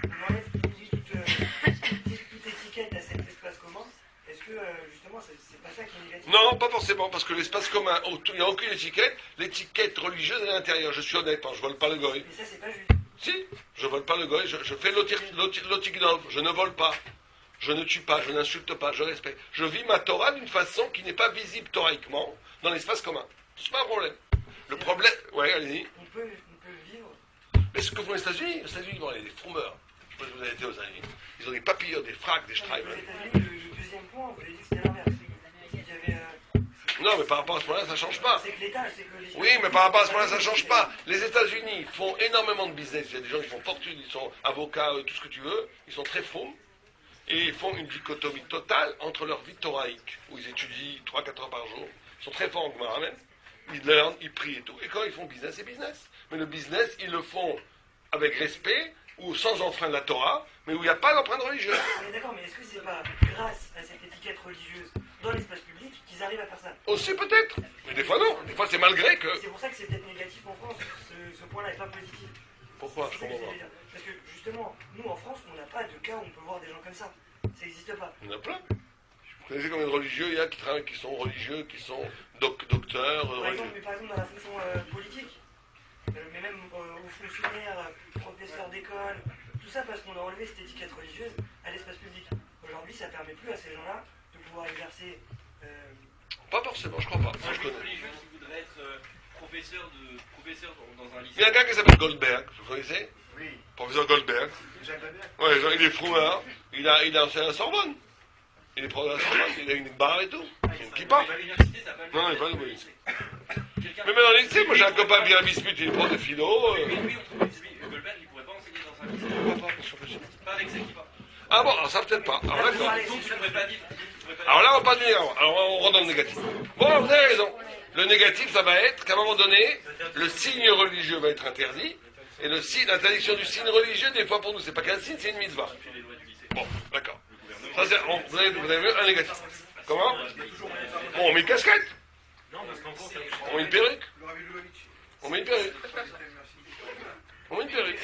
Speaker 4: On enlève toute étiquette à cet espace commun. Est-ce que, justement, c'est pas ça qui est négatif?
Speaker 1: Non, pas forcément, parce que l'espace commun, il n'y a aucune étiquette. L'étiquette religieuse est à l'intérieur. Je suis honnête, hein, je vole pas le goy.
Speaker 4: Mais ça, c'est pas juste.
Speaker 1: Si, je vole pas le goy, je fais l'otignov, je ne vole pas. Je ne tue pas, je n'insulte pas, je respecte. Je vis ma Torah d'une façon qui n'est pas visible thoraïquement dans l'espace commun. C'est pas un problème. Le problème... Ouais, allez-y.
Speaker 4: On peut vivre.
Speaker 1: Mais ce que font les États-Unis, ils ont des fromeurs. Je sais pas si vous avez été aux États-Unis. Ils ont des papillons, des fracs, des
Speaker 4: Aux
Speaker 1: Streifen.
Speaker 4: États-Unis, le deuxième point, vous avez dit que c'était l'inverse. Il y avait,
Speaker 1: Non, mais par rapport à ce point-là, ça change pas.
Speaker 4: c'est que l'État, c'est que les...
Speaker 1: Oui, mais par rapport à ce point-là, ça change pas. Les États-Unis font énormément de business. Il y a des gens qui font fortune, ils sont avocats, tout ce que tu veux. Ils sont très faux. Et ils font une dichotomie totale entre leur vie thoraïque, où ils étudient 3-4 heures par jour. Ils sont très forts en Gemara même. Ils learn, ils prient et tout. Et quand ils font business, c'est business. Mais le business, ils le font avec respect, ou sans enfreindre la Torah, mais où il n'y a pas d'empreinte religieuse.
Speaker 4: On est d'accord, mais est-ce que c'est pas grâce à cette étiquette religieuse dans l'espace public qu'ils arrivent à faire ça?
Speaker 1: Aussi peut-être. Mais des fois non. Des fois c'est malgré que...
Speaker 4: C'est pour ça que c'est peut-être négatif en France, ce point-là n'est pas positif.
Speaker 1: Pourquoi? Je
Speaker 4: C'est ça que
Speaker 1: comprends
Speaker 4: j'allais
Speaker 1: pas.
Speaker 4: dire. Parce que justement, nous en France, on n'a pas de cas où on peut voir des gens comme ça. Ça n'existe pas.
Speaker 1: Il y en a plein. Vous connaissez combien de religieux il y a qui travaillent, qui sont religieux, qui sont docteurs,
Speaker 4: Par exemple,
Speaker 1: religieux.
Speaker 4: dans la fonction politique, mais même aux fonctionnaires, professeurs d'école, tout ça parce qu'on a enlevé cette étiquette religieuse à l'espace public. Aujourd'hui, ça permet plus à ces gens-là de pouvoir exercer.
Speaker 1: Pas forcément, je crois pas. Moi,
Speaker 3: Un
Speaker 1: je
Speaker 3: juif
Speaker 1: connais.
Speaker 3: religieux qui voudrait être professeur dans un lycée.
Speaker 1: Il y a un gars qui s'appelle Goldberg, vous connaissez?
Speaker 4: Oui,
Speaker 1: Professeur Goldberg.
Speaker 4: Jacques Goldberg.
Speaker 1: Ouais, il est froumeur. Il a enseigné à la Sorbonne. Il est prof de la Sorbonne, il a une barre et tout. Il qui part.
Speaker 3: À l'université, ça s'appelle.
Speaker 1: Non, il est pas de lycée.
Speaker 3: Quelqu'un-
Speaker 1: Mais même dans les lycées, moi j'ai un copain bien bismuth, il est prof de philo.
Speaker 3: Oui, on trouve que Goldberg, il pourrait pas enseigner dans un lycée. Pas avec celle qui va.
Speaker 1: Ah bon, alors ça peut-être pas. Alors d'accord.
Speaker 3: Donc, je ne pourrais pas dire.
Speaker 1: Alors là, on va pas dire. Alors on rentre dans le négatif. Bon, vous avez raison. Le négatif, ça va être qu'à un moment donné, le signe religieux va être interdit. Et le signe, l'interdiction du signe religieux, des fois pour nous, c'est pas qu'un signe, c'est une mitzvah. Bon, d'accord. Ça, vous avez vu un négatif. Comment? Bon, on met une casquette. On met une perruque. On met une perruque. On met une perruque.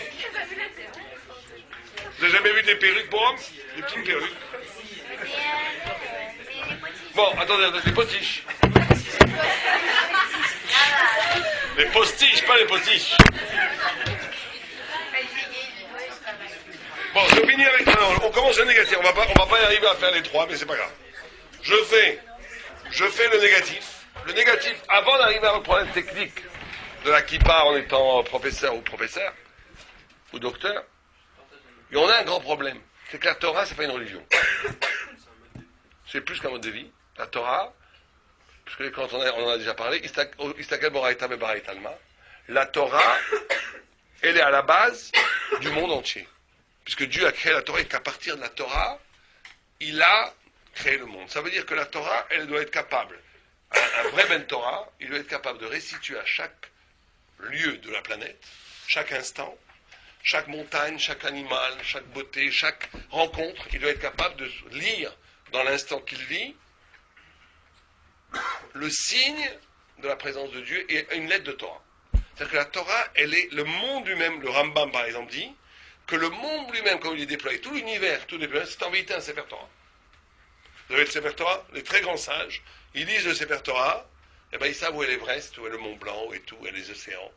Speaker 1: Vous avez jamais vu des perruques pour hommes? Des petites perruques. Bon, attendez, les postiches. Les postiches, pas les postiches. Bon, je finis avec... Non, on commence le négatif. On va pas y arriver à faire les trois, mais c'est pas grave. Je fais le négatif. Le négatif, avant d'arriver à un problème technique de la kippa en étant professeur ou docteur, et on a un grand problème. C'est que la Torah, c'est pas une religion. C'est plus qu'un mode de vie. La Torah, puisque quand on en a déjà parlé, Istakel Boraita Bebarait Alma, la Torah, elle est à la base du monde entier. Puisque Dieu a créé la Torah et qu'à partir de la Torah, il a créé le monde. Ça veut dire que la Torah, elle doit être capable, un vrai Ben Torah, il doit être capable de restituer à chaque lieu de la planète, chaque instant, chaque montagne, chaque animal, chaque beauté, chaque rencontre, il doit être capable de lire dans l'instant qu'il vit le signe de la présence de Dieu et une lettre de Torah. C'est-à-dire que la Torah, elle est le monde lui-même, le Rambam par exemple dit, que le monde lui-même, comme il est déployé, tout l'univers, tout déployé, c'est en vérité un Sefer Torah. Vous avez le Sefer Torah, les très grands sages, ils lisent le Sefer Torah, et bien ils savent où est l'Everest, où est le Mont Blanc, où est tout, où est les océans.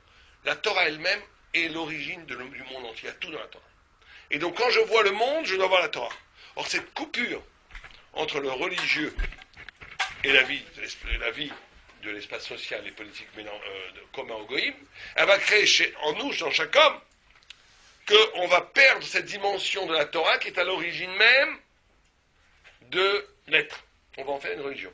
Speaker 1: La Torah elle-même est l'origine du monde entier, il y a tout dans la Torah. Et donc quand je vois le monde, je dois voir la Torah. Or cette coupure entre le religieux et la vie de l'espace social et politique commun au goïm, elle va créer en nous, dans chaque homme, qu'on va perdre cette dimension de la Torah qui est à l'origine même de l'être. On va en faire une religion.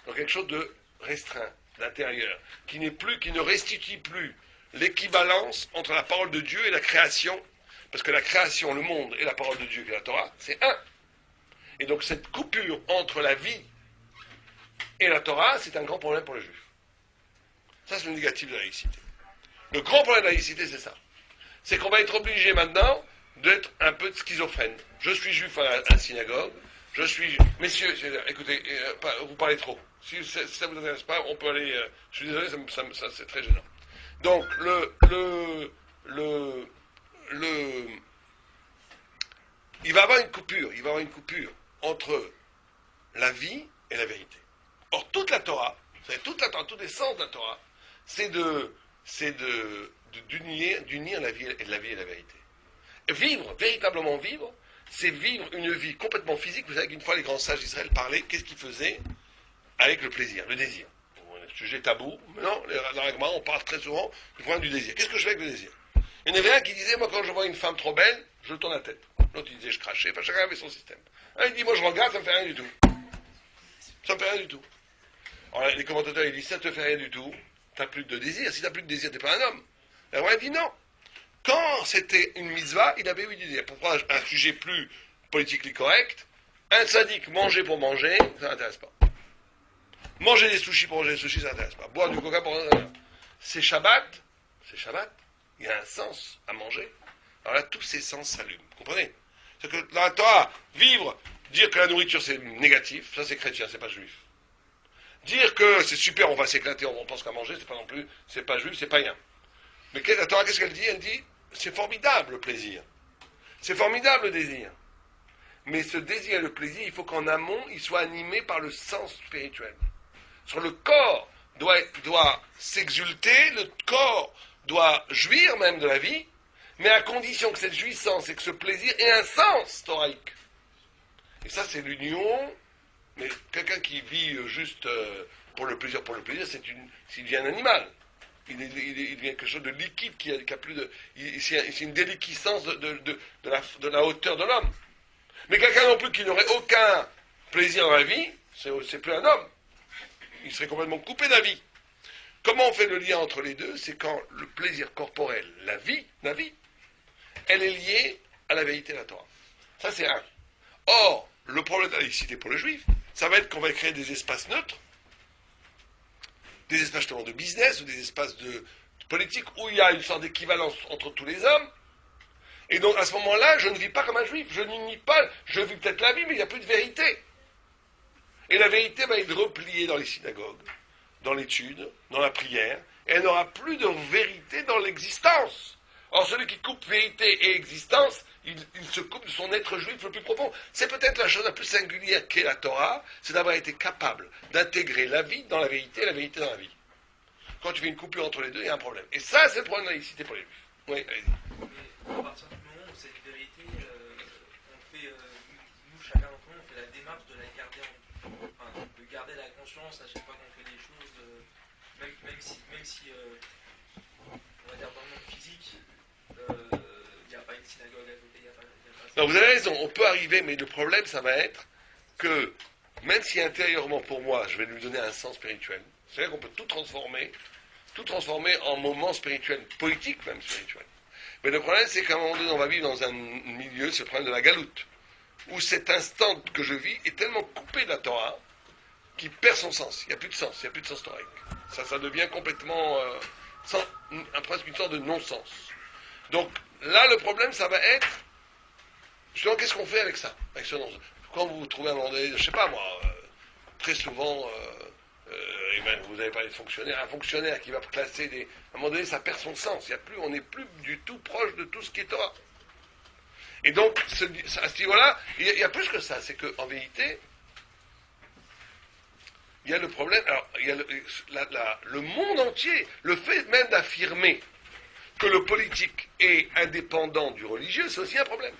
Speaker 1: Donc quelque chose de restreint, d'intérieur, qui ne restitue plus l'équivalence entre la parole de Dieu et la création, parce que la création, le monde et la parole de Dieu qui est la Torah, c'est un. Et donc cette coupure entre la vie et la Torah, c'est un grand problème pour les Juifs. Ça, c'est le négatif de la laïcité. Le grand problème de la laïcité, c'est ça. C'est qu'on va être obligé maintenant d'être un peu schizophrène. Je suis juif à la synagogue, je suis... Messieurs, écoutez, vous parlez trop. Si ça ne vous intéresse pas, on peut aller... je suis désolé, ça c'est très gênant. Donc, il va y avoir une coupure entre la vie et la vérité. Or, toute la Torah, tout l'essence de la Torah, c'est d'unir la vie et la vérité. Vivre, véritablement vivre, c'est vivre une vie complètement physique. Vous savez qu'une fois les grands sages d'Israël parlaient, qu'est-ce qu'ils faisaient avec le plaisir, le désir. Un sujet tabou, mais non, dans la Gemara, on parle très souvent du problème du désir. Qu'est-ce que je fais avec le désir? Il y en avait un qui disait, moi quand je vois une femme trop belle, je tourne la tête. L'autre il disait, je crachais, enfin chacun avait son système. Un il dit, moi je regarde, ça me fait rien du tout. Ça me fait rien du tout. Alors les commentateurs ils disent, ça te fait rien du tout, t'as plus de désir. Si t'as plus de désir, t'es pas un homme. Et alors il dit non. Quand c'était une mitzvah, il avait eu du désir. Pour prendre un sujet plus politiquement correct, un sadique manger pour manger, ça n'intéresse pas. Manger des sushis pour manger des sushis, ça n'intéresse pas. Boire du coca pour... C'est Shabbat. Il y a un sens à manger. Alors là, tous ces sens s'allument. Vous comprenez? C'est que dans la Torah, dire que la nourriture c'est négatif, ça c'est chrétien, c'est pas juif. Dire que c'est super, on va s'éclater, on pense qu'à manger, c'est pas non plus, c'est pas juif, c'est païen. Mais la Torah, qu'est-ce qu'elle dit? Elle dit, c'est formidable le plaisir. C'est formidable le désir. Mais ce désir et le plaisir, il faut qu'en amont, il soit animé par le sens spirituel. Sur le corps doit s'exulter, le corps doit jouir même de la vie, mais à condition que cette jouissance et que ce plaisir ait un sens thoraïque. Et ça, c'est l'union, mais quelqu'un qui vit juste pour le plaisir, s'il devient un animal. Il devient quelque chose de liquide qui a plus de... C'est une déliquescence de la hauteur de l'homme. Mais quelqu'un non plus qui n'aurait aucun plaisir dans la vie, c'est plus un homme. Il serait complètement coupé de la vie. Comment on fait le lien entre les deux? C'est quand le plaisir corporel, la vie, elle est liée à la vérité de la Torah. Ça, c'est un. Or, le problème de la laïcité pour les juifs, ça va être qu'on va créer des espaces neutres, des espaces justement de business ou des espaces politique où il y a une sorte d'équivalence entre tous les hommes. Et donc, à ce moment-là, je ne vis pas comme un juif. Je n'y nie pas. Je vis peut-être la vie, mais il n'y a plus de vérité. Et la vérité va être repliée dans les synagogues, dans l'étude, dans la prière, et elle n'aura plus de vérité dans l'existence. Or, celui qui coupe vérité et existence, il se coupe de son être juif le plus profond. C'est peut-être la chose la plus singulière qu'est la Torah, c'est d'avoir été capable d'intégrer la vie dans la vérité et la vérité dans la vie. Quand tu fais une coupure entre les deux, il y a un problème. Et ça, c'est le problème de la laïcité pour les juifs. Oui, allez-y.
Speaker 5: Mais à partir du moment où cette vérité, on fait, nous, chacun d'entre nous, on fait la démarche de la garder de garder la conscience à chaque fois qu'on fait des choses, même si on va dire dans le monde physique, il n'y a pas une synagogue à côté, il n'y a pas ça.
Speaker 1: Non, vous avez raison, on peut arriver, mais le problème, ça va être que, même si intérieurement, pour moi, je vais lui donner un sens spirituel, c'est-à-dire qu'on peut tout transformer en moment spirituel, politique même spirituel. Mais le problème, c'est qu'à un moment donné, on va vivre dans un milieu, c'est le problème de la galoute, où cet instant que je vis est tellement coupé de la Torah qu'il perd son sens. Il n'y a plus de sens, il n'y a plus de sens thoraïque. Ça devient complètement, presque une sorte de non-sens. Donc là, le problème, ça va être, justement, qu'est-ce qu'on fait avec ça, avec ce non-sens. Quand vous vous trouvez à un moment donné, je ne sais pas moi, très souvent, et même vous avez parlé de fonctionnaire, un fonctionnaire qui va classer des... À un moment donné, ça perd son sens. On n'est plus du tout proche de tout ce qui est Torah. Et donc, à ce niveau-là, il y a plus que ça. C'est qu'en vérité, il y a le problème... Alors, il y a le monde entier, le fait même d'affirmer que le politique est indépendant du religieux, c'est aussi un problème.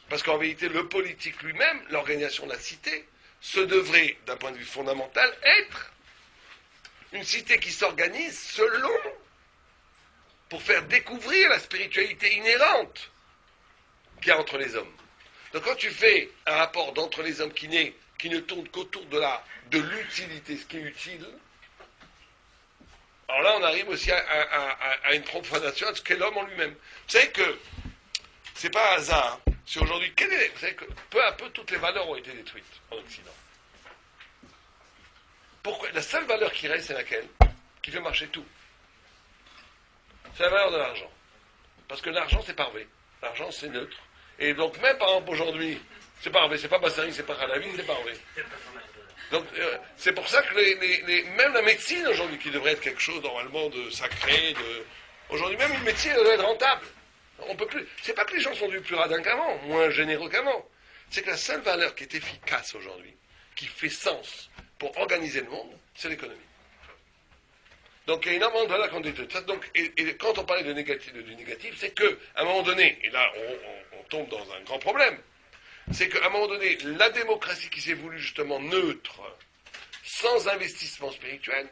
Speaker 1: Parce qu'en vérité, le politique lui-même, l'organisation de la cité, ce devrait, d'un point de vue fondamental, être une cité qui s'organise selon, pour faire découvrir la spiritualité inhérente qu'il y a entre les hommes. Donc quand tu fais un rapport d'entre les hommes qui ne tourne qu'autour de l'utilité, ce qui est utile, alors là on arrive aussi à une profanation de ce qu'est l'homme en lui-même. Vous savez que c'est pas un hasard. Si aujourd'hui, vous savez que peu à peu toutes les valeurs ont été détruites en Occident. Pourquoi? La seule valeur qui reste, c'est laquelle? Qui fait marcher tout. C'est la valeur de l'argent. Parce que l'argent, c'est parvé. L'argent, c'est neutre. Et donc, même par exemple aujourd'hui, c'est parvé, c'est pas Bassari, c'est pas Khalavi, c'est parvé. Donc, c'est pour ça que même la médecine aujourd'hui, qui devrait être quelque chose normalement de sacré, aujourd'hui, même une médecine, elle doit être rentable. On peut plus. C'est pas que les gens sont devenus plus radins qu'avant, moins généreux qu'avant. C'est que la seule valeur qui est efficace aujourd'hui, qui fait sens pour organiser le monde, c'est l'économie. Donc il y a énormément de valeurs qui ont été détruites. Donc, et quand on parlait du négatif, c'est qu'à un moment donné, et là on tombe dans un grand problème, c'est qu'à un moment donné, la démocratie qui s'est voulue justement neutre, sans investissement spirituel,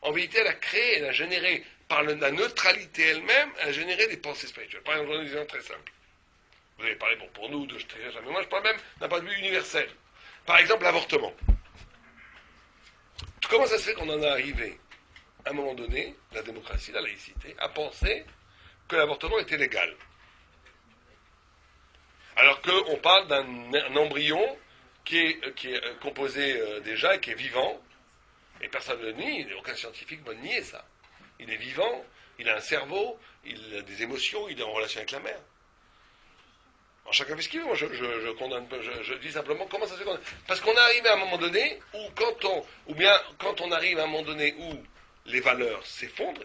Speaker 1: en vérité elle a généré, par la neutralité elle-même, elle a généré des pensées spirituelles. Par exemple, je donne un exemple très simple. Vous avez parlé, pour nous, mais moi je parle même d'un point de vue universel. Par exemple, l'avortement. Comment ça se fait qu'on en est arrivé, à un moment donné, la démocratie, la laïcité, à penser que l'avortement était légal? Alors qu'on parle d'un embryon qui est composé déjà et qui est vivant, et personne ne le nie, aucun scientifique ne peut nier ça. Il est vivant, il a un cerveau, il a des émotions, il est en relation avec la mère. Alors chacun fait ce qu'il veut, moi je condamne pas, je dis simplement comment ça se fait. Parce qu'on est arrivé à un moment donné où quand on arrive à un moment donné où les valeurs s'effondrent,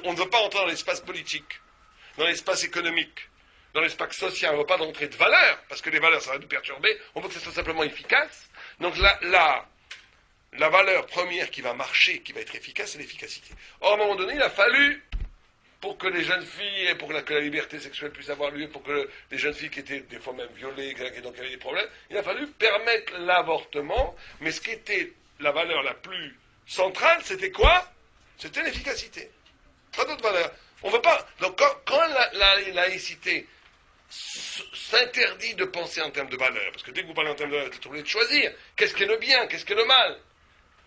Speaker 1: on ne veut pas entrer dans l'espace politique, dans l'espace économique, dans l'espace social, on ne veut pas rentrer de valeurs, parce que les valeurs ça va nous perturber, on veut que ça soit simplement efficace. Donc la valeur première qui va marcher, qui va être efficace, c'est l'efficacité. Or, à un moment donné, il a fallu, pour que les jeunes filles, et pour que la liberté sexuelle puisse avoir lieu, pour que les jeunes filles qui étaient des fois même violées, et donc avaient des problèmes, il a fallu permettre l'avortement, mais ce qui était la valeur la plus centrale, c'était quoi? C'était l'efficacité. Pas d'autre valeur. On veut pas. Donc, quand la laïcité s'interdit de penser en termes de valeur, parce que dès que vous parlez en termes de valeur, vous êtes obligé de choisir qu'est-ce qui est le bien, qu'est-ce qui est le mal.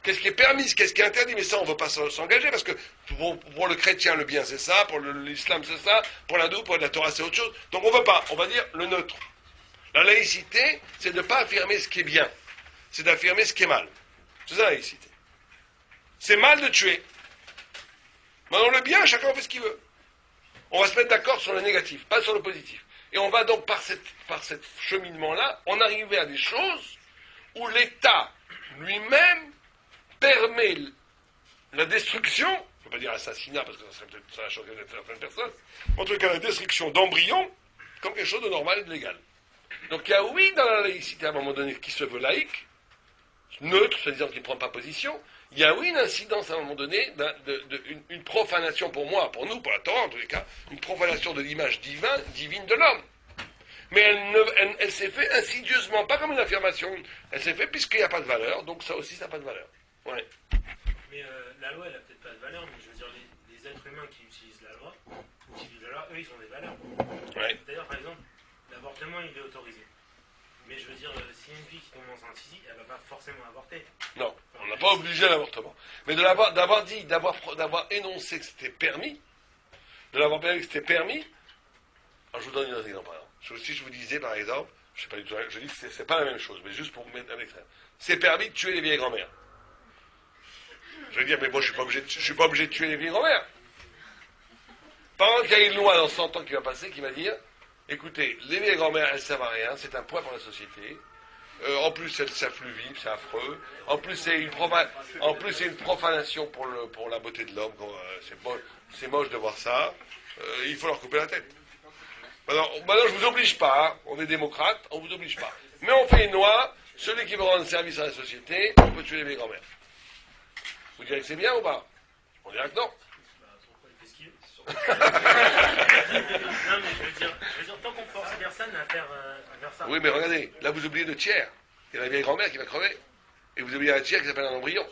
Speaker 1: Qu'est-ce qui est permis, qu'est-ce qui est interdit? Mais ça, on ne veut pas s'engager, parce que pour le chrétien, le bien, c'est ça, pour l'islam, c'est ça, pour l'hindou, pour la Torah, c'est autre chose. Donc on ne veut pas, on va dire le neutre. La laïcité, c'est de ne pas affirmer ce qui est bien, c'est d'affirmer ce qui est mal. C'est ça la laïcité. C'est mal de tuer. Maintenant, le bien, chacun fait ce qu'il veut. On va se mettre d'accord sur le négatif, pas sur le positif. Et on va donc, par cet cheminement-là, en arriver à des choses où l'État lui-même permet la destruction, je ne veux pas dire assassinat parce que ça va choquer certaines personnes, mais en tout cas la destruction d'embryons comme quelque chose de normal et de légal. Donc il y a oui dans la laïcité à un moment donné qui se veut laïque, neutre, c'est-à-dire qui ne prend pas position, il y a oui une incidence à un moment donné, une profanation pour moi, pour nous, pour la Torah en tous les cas, une profanation de l'image divine de l'homme. Mais elle s'est fait insidieusement, pas comme une affirmation, elle s'est fait puisqu'il n'y a pas de valeur, donc ça aussi ça n'a pas de valeur. Ouais.
Speaker 6: Mais la loi, elle n'a peut-être pas de valeur, mais je veux dire, les êtres humains qui utilisent la loi, eux, ils ont des valeurs.
Speaker 1: Ouais.
Speaker 6: D'ailleurs, par exemple, l'avortement, il est autorisé. Mais je veux dire, si une fille qui tombe enceinte ici, elle ne va pas forcément avorter.
Speaker 1: Non, on n'a pas obligé à l'avortement. Mais d'avoir énoncé que c'était permis, de l'avoir permis que c'était permis, alors je vous donne un exemple, par exemple. Si je vous disais, par exemple, je sais pas du tout, je dis que c'est pas la même chose, mais juste pour vous mettre un extrait. C'est permis de tuer les vieilles grand-mères. Je veux dire, mais moi, je suis pas obligé de tuer les vieilles grand-mères. Par exemple, il y a une loi dans 100 ans qui va passer qui va dire, écoutez, les vieilles grand-mères, elles servent à rien, c'est un poids pour la société. En plus, c'est fluvive, c'est affreux. En plus, c'est une profanation pour la beauté de l'homme. C'est moche de voir ça. Il faut leur couper la tête. Maintenant, je vous oblige pas, hein. On est démocrate, on vous oblige pas. Mais on fait une loi, celui qui veut rendre service à la société, on peut tuer les vieilles grand-mères. Vous direz que c'est bien ou pas? On dirait que non.
Speaker 6: Pourquoi il fait ce qu'il veut? Non, mais je veux dire, tant qu'on force personne à faire ça.
Speaker 1: Oui, mais regardez, là vous oubliez le tiers. Il y a la vieille grand-mère qui va crever. Et vous oubliez un tiers qui s'appelle un embryon.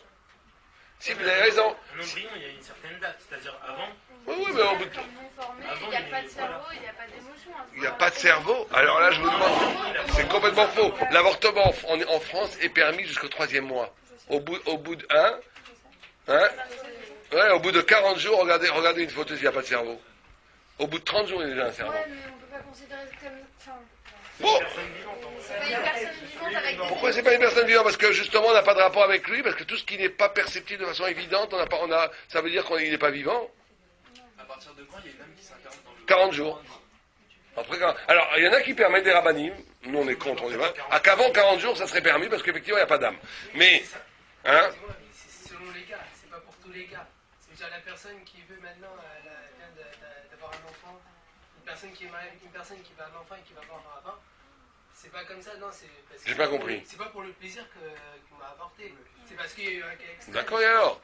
Speaker 1: Si vous avez raison.
Speaker 6: Un embryon, il y a une certaine date, c'est-à-dire avant.
Speaker 1: Oui, mais au bout de temps.
Speaker 2: Il n'y a pas de cerveau, il n'y a pas d'émotion.
Speaker 1: Il n'y a pas de cerveau. Alors là, je vous demande, c'est complètement faux. L'avortement en France est permis jusqu'au 3e mois. Au bout de au bout de 40 jours, regardez une photo s'il n'y a pas de cerveau. Au bout de 30 jours, il y a déjà un cerveau.
Speaker 2: Ouais, mais on ne peut pas considérer comme... Enfin,
Speaker 1: Bon.
Speaker 2: c'est pas une personne vivante avec des...
Speaker 1: Pourquoi c'est pas une personne vivante? Parce que justement, on n'a pas de rapport avec lui, parce que tout ce qui n'est pas perceptible de façon évidente, ça veut dire qu'il n'est pas vivant.
Speaker 5: À partir de quand il y a une âme qui s'incarne dans le...
Speaker 1: 40 jours. Après, alors, il y en a qui permettent des rabbinim, nous on est contre, on est pas. À qu'avant 40 jours, ça serait permis, parce qu'effectivement, il n'y a pas d'âme. Mais, hein?
Speaker 7: C'est selon les cas, c'est pas pour tous les cas. C'est-à-dire la personne qui veut maintenant, elle vient d'avoir un enfant, une personne qui est mariée avec une personne qui veut un enfant et qui va avoir un enfant, c'est pas comme ça, non, c'est parce que...
Speaker 1: J'ai pas compris.
Speaker 7: C'est pas pour le plaisir qu'on m'a apporté, c'est parce qu'il y a eu un cas extrême.
Speaker 1: D'accord, et alors?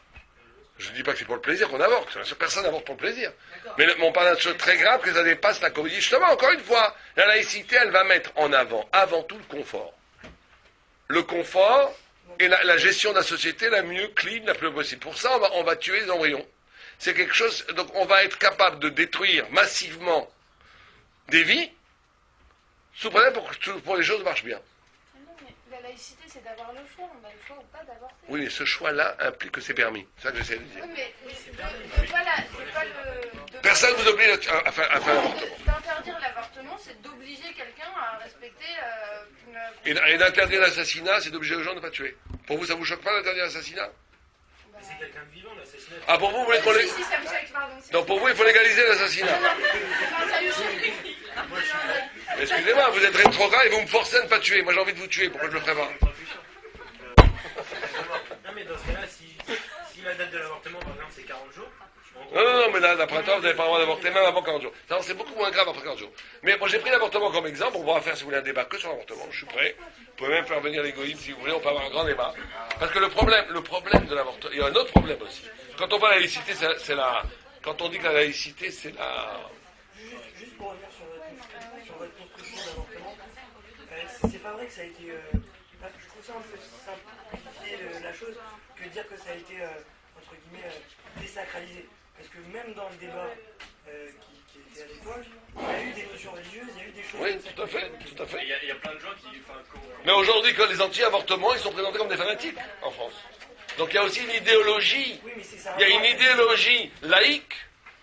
Speaker 1: Je ne dis pas que c'est pour le plaisir qu'on avorte, personne n'avorte pour le plaisir.
Speaker 7: D'accord.
Speaker 1: Mais on parle d'une chose très grave, que ça dépasse la comédie. Justement, encore une fois, la laïcité, elle va mettre en avant tout le confort. Le confort et la gestion de la société la mieux clean, la plus possible. Pour ça, on va tuer les embryons. C'est quelque chose, donc on va être capable de détruire massivement des vies, sous prétexte pour que les choses marchent bien.
Speaker 2: Non, mais la laïcité, c'est d'avoir le choix. On a le choix ou pas d'avorter.
Speaker 1: Oui, mais ce choix-là implique que c'est permis. C'est ça que j'essaie de dire.
Speaker 2: Oui, mais c'est pas le...
Speaker 1: Personne ne vous oblige à faire l'avortement.
Speaker 2: D'interdire l'avortement, c'est d'obliger quelqu'un à respecter
Speaker 1: Et d'interdire l'assassinat, c'est d'obliger les gens de ne pas tuer. Pour vous, ça vous choque pas d'interdire l'assassinat?
Speaker 6: Mais c'est quelqu'un de vivant, l'assassinat.
Speaker 1: Ah, pour vous, vous voulez qu'on les...
Speaker 2: Si, ça me choque, pardon.
Speaker 1: Donc pour vous, il faut légaliser l'assassinat. Excusez-moi, vous êtes rétrograde et vous me forcez à ne pas tuer. Moi, j'ai envie de vous tuer. Pourquoi je le ferais pas?
Speaker 6: Non, mais dans ce cas-là, si la date de l'avortement, par exemple, c'est 40 jours.
Speaker 1: Non, mais là, d'après toi, vous n'avez pas le droit d'avorter même avant 40 jours. Ça, c'est beaucoup moins grave après 40 jours. Mais moi, j'ai pris l'avortement comme exemple. On pourra faire, si vous voulez, un débat que sur l'avortement. Je suis prêt. Vous pouvez même faire venir l'égoïsme, si vous voulez. On peut avoir un grand débat. Parce que le problème de l'avortement, il y a un autre problème aussi. Quand on parle de la laïcité, c'est la... Quand on dit que la laïcité, c'est la...
Speaker 4: Juste pour revenir sur votre construction d'avortement, c'est pas vrai que ça a été... je trouve ça un peu simplifier la chose que de dire que ça a été, entre guillemets, désacralisé. Parce que même dans le débat qui était à l'époque, il y a eu des notions religieuses, il y a eu des choses...
Speaker 1: Oui, tout à fait, tout à fait.
Speaker 3: Il y a plein de gens qui...
Speaker 1: Mais aujourd'hui, quand les anti-avortements, ils sont présentés comme des fanatiques en France. Donc il y a aussi une idéologie.
Speaker 4: Oui, mais c'est ça.
Speaker 1: Il y a une idéologie laïque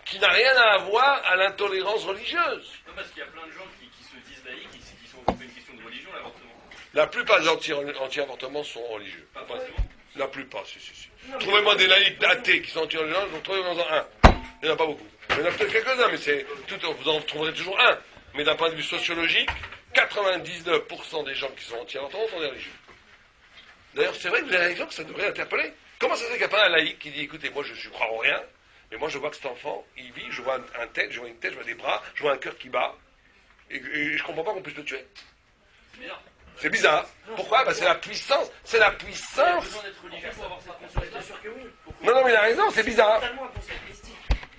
Speaker 1: qui n'a rien à voir à l'intolérance religieuse.
Speaker 3: Non, parce qu'il y a plein de gens qui se disent laïcs et qui sont pas une question de religion, l'avortement.
Speaker 1: La plupart des anti-avortements sont religieux.
Speaker 3: Pas forcément.
Speaker 1: La plupart, si. Trouvez-moi des laïcs athées qui sont anti-religieux, vous trouvez dans un. Il n'y en a pas beaucoup. Il y en a peut-être quelques-uns, mais vous en trouverez toujours un. Mais d'un point de vue sociologique, 99% des gens qui sont anti-avortement sont des religieux. D'ailleurs, c'est vrai que vous avez raison que ça devrait interpeller. Comment ça se fait qu'il n'y a pas un laïc qui dit, écoutez, moi je ne crois en rien, mais moi je vois que cet enfant, il vit, je vois un tête, je vois une tête, je vois des bras, je vois un cœur qui bat, et je ne comprends pas qu'on puisse le tuer. C'est bizarre. Pourquoi? C'est la puissance. C'est la puissance.
Speaker 4: Bien sûr que oui.
Speaker 1: Non, mais il a raison, c'est
Speaker 4: C'est
Speaker 1: bizarre.
Speaker 4: totalement un concept mystique.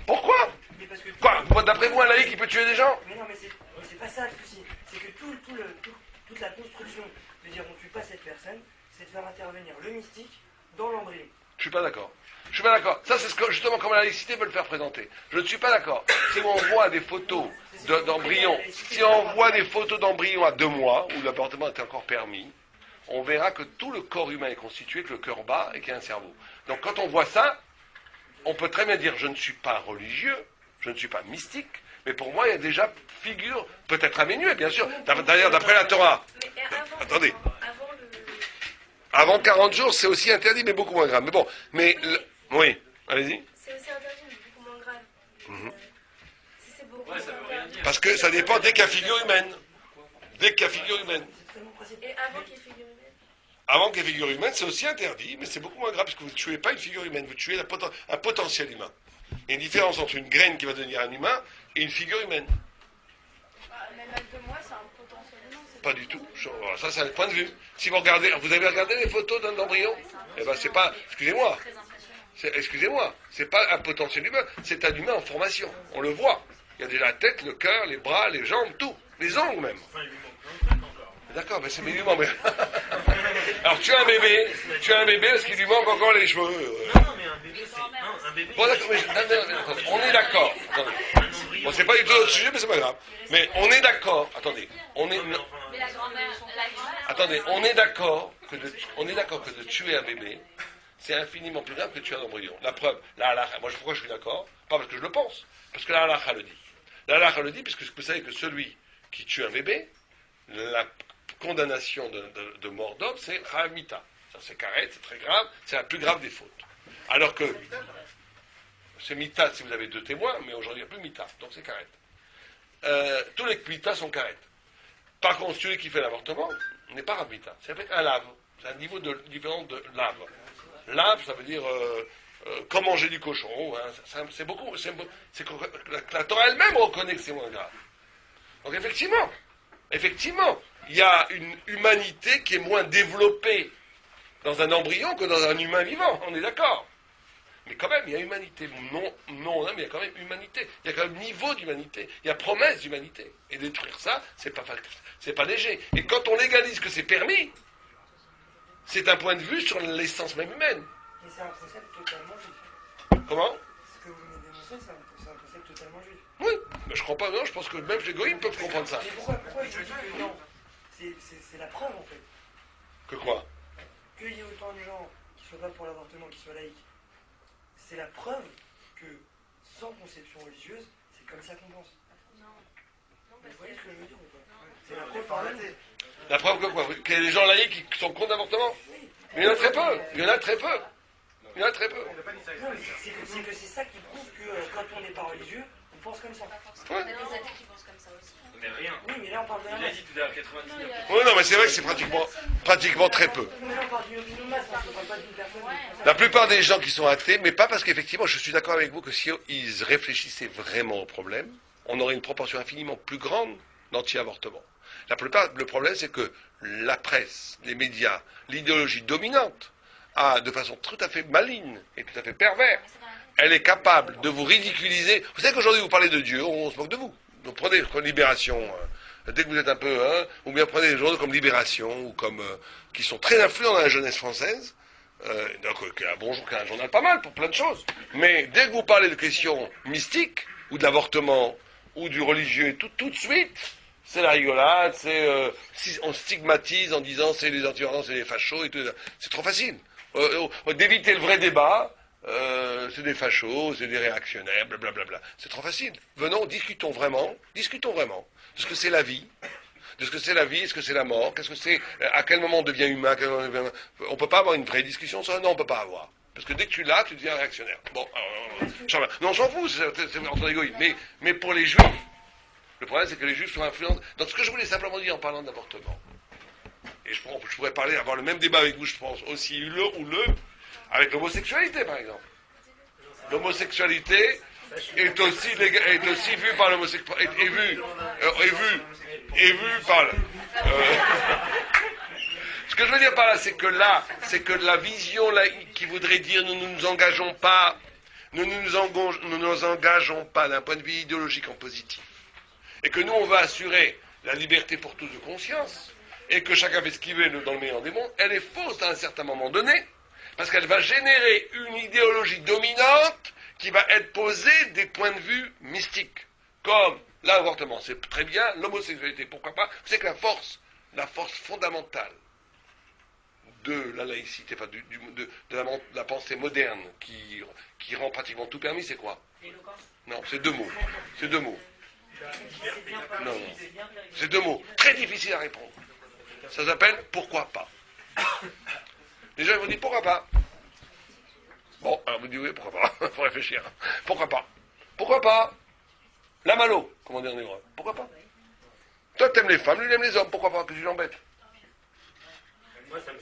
Speaker 1: Pourquoi?
Speaker 4: Mais parce que
Speaker 1: Quoi? D'après vous, un laïc, il peut tuer des gens?
Speaker 4: Mais non, mais c'est pas ça le souci. C'est que toute la construction de dire on tue pas cette personne, c'est de faire intervenir le mystique dans l'embryon.
Speaker 1: Je suis pas d'accord. Je suis pas d'accord. Ça, c'est justement comme la laïcité veut le faire présenter. Je ne suis pas d'accord. Si on voit des photos d'embryons, si on voit des photos d'embryons à 2 mois, où l'avortement était encore permis, on verra que tout le corps humain est constitué, que le cœur bat et qu'il y a un cerveau. Donc quand on voit ça, on peut très bien dire je ne suis pas religieux, je ne suis pas mystique, mais pour moi il y a déjà figure, peut-être aménuée bien sûr, d'ailleurs d'après la Torah.
Speaker 2: Mais avant,
Speaker 1: Attendez.
Speaker 2: Avant le.
Speaker 1: Avant 40 jours c'est aussi interdit mais beaucoup moins grave. Mais bon, oui, allez-y.
Speaker 2: C'est aussi interdit, mais beaucoup moins grave. Si c'est beaucoup
Speaker 3: Ouais, ça veut rien dire.
Speaker 1: Parce que ça dépend dès qu'il y a figure humaine. Dès qu'il y a figure humaine.
Speaker 4: C'est totalement principe.
Speaker 2: Et avant qu'il y ait figure humaine.
Speaker 1: Avant qu'il y ait figure humaine, c'est aussi interdit, mais c'est beaucoup moins grave, parce que vous ne tuez pas une figure humaine, vous tuez un potentiel humain. Il y a une différence entre une graine qui va devenir un humain et une figure humaine.
Speaker 2: Même à 2 mois, c'est un potentiel humain.
Speaker 1: Pas du tout. Voilà, ça, c'est un point de vue. Si vous regardez, vous avez regardé les photos d'un embryon? Eh ben, c'est pas, excusez-moi, c'est pas un potentiel humain, c'est un humain en formation. On le voit. Il y a déjà la tête, le cœur, les bras, les jambes, tout. Les ongles même.
Speaker 6: Enfin, il lui manque plein de trucs encore.
Speaker 1: D'accord, mais c'est humain, mais... Alors, tu as un bébé parce qu'il lui manque encore les cheveux.
Speaker 6: Non, mais un bébé, c'est un bébé.
Speaker 1: Bon, d'accord, mais attendez, on est d'accord. Attendez. Bon, c'est pas du tout notre sujet, mais c'est pas grave. Mais on est d'accord. Attendez,
Speaker 2: Mais la grand-mère.
Speaker 1: attendez, on est d'accord que de tuer un bébé, c'est infiniment plus grave que de tuer un embryon. La preuve, la halakha, moi pourquoi je suis d'accord? Pas parce que je le pense, parce que la halakha le dit. La halakha le dit, puisque vous savez que celui qui tue un bébé, la condamnation de mort d'homme, c'est Hamita. Ça, c'est carré, c'est très grave, c'est la plus grave des fautes. Alors que c'est mita si vous avez 2 témoins, mais aujourd'hui il n'y a plus mita, donc c'est carré. Tous les mitas sont carrés. Par contre, celui qui fait l'avortement n'est pas mita, c'est avec un lave. C'est un niveau différent de lave. Lave, ça veut dire comme manger du cochon. Hein, c'est beaucoup. La Torah elle-même reconnaît que c'est moins grave. Donc effectivement, il y a une humanité qui est moins développée dans un embryon que dans un humain vivant, on est d'accord. Mais quand même, il y a humanité. Non, mais il y a quand même humanité. Il y a quand même niveau d'humanité. Il y a promesse d'humanité. Et détruire ça, c'est pas léger. Et quand on légalise que c'est permis, c'est un point de vue sur l'essence même humaine.
Speaker 4: Mais c'est un concept totalement juif.
Speaker 1: Comment?
Speaker 4: Ce que vous venez d'énoncer, c'est un concept totalement juif.
Speaker 1: Oui, mais je crois pas, non, je pense que même les goïms peuvent comprendre ça.
Speaker 4: Mais pourquoi je dis que non? C'est la preuve en fait.
Speaker 1: Que quoi?
Speaker 4: Qu'il y ait autant de gens qui soient pas pour l'avortement, qui soient laïcs, c'est la preuve que sans conception religieuse, c'est comme ça qu'on pense. Vous voyez ce que je veux dire ou pas? C'est la preuve par l'année.
Speaker 1: La preuve que quoi? Qu'il y a des gens laïcs qui sont contre l'avortement?
Speaker 4: Oui.
Speaker 1: Mais il y en a très peu. Il y en a très peu. Il y en a très peu.
Speaker 4: Non, mais c'est que c'est ça qui prouve que quand on n'est pas religieux, on pense comme ça.
Speaker 2: On a des athées qui pensent comme ça aussi.
Speaker 3: Mais rien.
Speaker 4: Oui, mais là on parle de la
Speaker 3: Il a
Speaker 4: masse.
Speaker 3: dit tout à l'heure 99.
Speaker 1: Oui, non, mais c'est vrai que c'est pratiquement très peu.
Speaker 4: Mais là on parle d'une opinion de masse, hein, on parle pas d'une personne.
Speaker 1: La plupart des gens qui sont athées, mais pas parce qu'effectivement, je suis d'accord avec vous que si ils réfléchissaient vraiment au problème, on aurait une proportion infiniment plus grande d'anti-avortement. Le problème, c'est que la presse, les médias, l'idéologie dominante, a, de façon tout à fait maligne et tout à fait perverse, elle est capable de vous ridiculiser. Vous savez qu'aujourd'hui, vous parlez de Dieu, on se moque de vous. Donc prenez comme Libération, dès que vous êtes un peu, ou bien prenez des journaux comme Libération, ou comme, qui sont très influents dans la jeunesse française, donc qui est un journal pas mal pour plein de choses. Mais dès que vous parlez de questions mystiques, ou de l'avortement, ou du religieux, et tout de suite, c'est la rigolade, on stigmatise en disant c'est les anti-violents, c'est les fachos, et tout. C'est trop facile. D'éviter le vrai débat, c'est des fachos, c'est des réactionnaires, blablabla. C'est trop facile. Venons, discutons vraiment de ce que c'est la vie, de ce que c'est la vie, est-ce que c'est la mort, qu'est-ce que c'est, à quel moment on devient humain, on ne peut pas avoir une vraie discussion sur ça, non, on ne peut pas avoir. Parce que dès que tu l'as, tu deviens réactionnaire. Bon, alors, non, on s'en fout, c'est entre égoïsme. Mais pour les juifs, le problème c'est que les juifs sont influents. Donc ce que je voulais simplement dire en parlant d'avortement, et je pourrais avoir le même débat avec vous, je pense, aussi avec l'homosexualité par exemple. L'homosexualité est aussi vue par l'homosexualité, est vue par ce que je veux dire par là, c'est que la vision laïque qui voudrait dire nous ne nous engageons pas d'un point de vue idéologique en positif, et que nous on va assurer la liberté pour tous de conscience, et que chacun fait ce qu'il veut dans le meilleur des mondes, elle est fausse à un certain moment donné, parce qu'elle va générer une idéologie dominante qui va être posée des points de vue mystiques, comme l'avortement, c'est très bien, l'homosexualité, pourquoi pas, c'est que la force fondamentale de la laïcité, enfin de la pensée moderne qui rend pratiquement tout permis, c'est quoi? Non, c'est deux mots. C'est deux mots. Non. C'est deux mots. Très difficile à répondre. Ça s'appelle pourquoi pas. Les gens ils vont dire pourquoi pas. Bon, alors vous dites oui, pourquoi pas. Il faut réfléchir. Pourquoi pas? Pourquoi pas? La malo, comme on dit en hébreu. Pourquoi pas? Toi t'aimes les femmes, lui il aime les hommes, pourquoi pas? Que tu l'embêtes?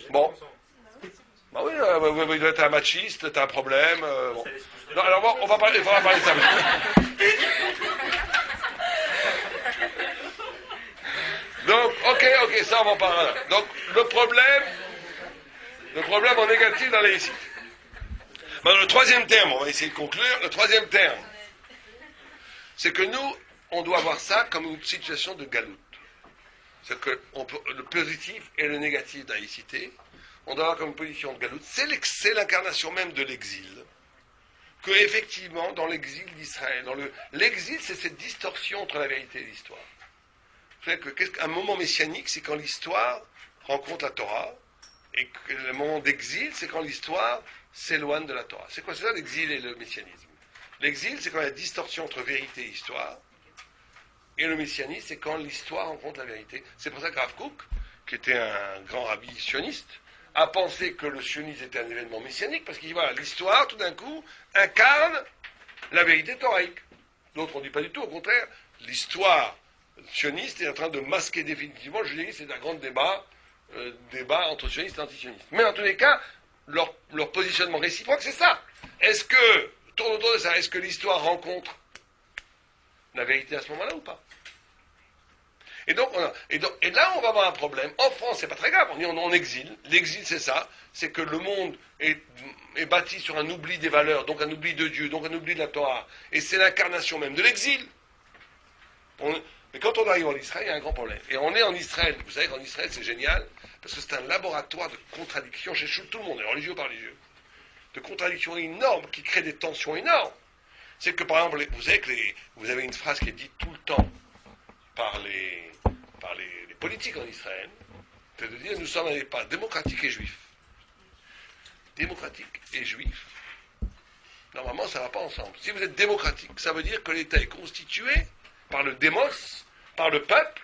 Speaker 1: Bon. Bah oui, il doit être un machiste, t'as un problème. Bon. Non, alors bon, il faudra parler de ça. Donc, ok, ça on va en parler. Donc, le problème en négatif dans la laïcité. Le troisième terme, on va essayer de conclure. Le troisième terme, c'est que nous, on doit voir ça comme une situation de galoute. C'est que le positif et le négatif de la laïcité, on doit avoir comme une position de galoute. C'est l'incarnation même de l'exil. Que effectivement, dans l'exil d'Israël, l'exil, c'est cette distorsion entre la vérité et l'histoire. Vous savez qu'un moment messianique, c'est quand l'histoire rencontre la Torah, et que le moment d'exil, c'est quand l'histoire s'éloigne de la Torah. C'est quoi ça, l'exil et le messianisme? L'exil, c'est quand il y a distorsion entre vérité et histoire, et le messianisme, c'est quand l'histoire rencontre la vérité. C'est pour ça que Rav Kook, qui était un grand rabbi sioniste, a pensé que le sionisme était un événement messianique, parce qu'il dit, voilà, l'histoire, tout d'un coup, incarne la vérité thoraïque. D'autres, on ne dit pas du tout, au contraire, l'histoire sioniste est en train de masquer définitivement le judaïsme. C'est un grand débat entre sionistes et antisionistes. Mais en tous les cas, leur positionnement réciproque, c'est ça. Tourne autour de ça, est-ce que l'histoire rencontre la vérité à ce moment-là ou pas? Et là, on va avoir un problème. En France, c'est pas très grave, on est en exil. L'exil, c'est ça. C'est que le monde est bâti sur un oubli des valeurs, donc un oubli de Dieu, donc un oubli de la Torah. Et c'est l'incarnation même de l'exil. Mais quand on arrive en Israël, il y a un grand problème. Et on est en Israël. Vous savez qu'en Israël, c'est génial, parce que c'est un laboratoire de contradictions chez tout le monde, religieux par religieux. De contradictions énormes qui créent des tensions énormes. C'est que, par exemple, vous savez que vous avez une phrase qui est dite tout le temps par les politiques en Israël, c'est de dire nous sommes un État démocratique et juif. Démocratique et juif. Normalement, ça ne va pas ensemble. Si vous êtes démocratique, ça veut dire que l'État est constitué par le démos, par le peuple,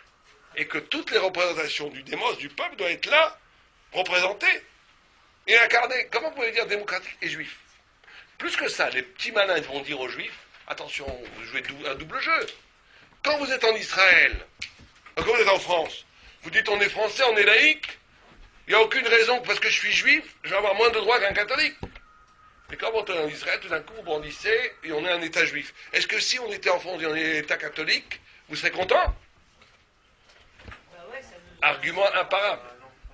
Speaker 1: et que toutes les représentations du démos, du peuple, doivent être là, représentées et incarnées. Comment vous pouvez dire démocratique et juif? Plus que ça, les petits malins vont dire aux juifs, attention, vous jouez un double jeu. Quand vous êtes en Israël, quand vous êtes en France, vous dites on est français, on est laïque, il n'y a aucune raison que parce que je suis juif, je vais avoir moins de droits qu'un catholique. Mais quand on est en Israël, tout d'un coup, vous brandissez et on est un État juif. Est-ce que si on était en France et on est un État catholique, vous serez content? Argument imparable.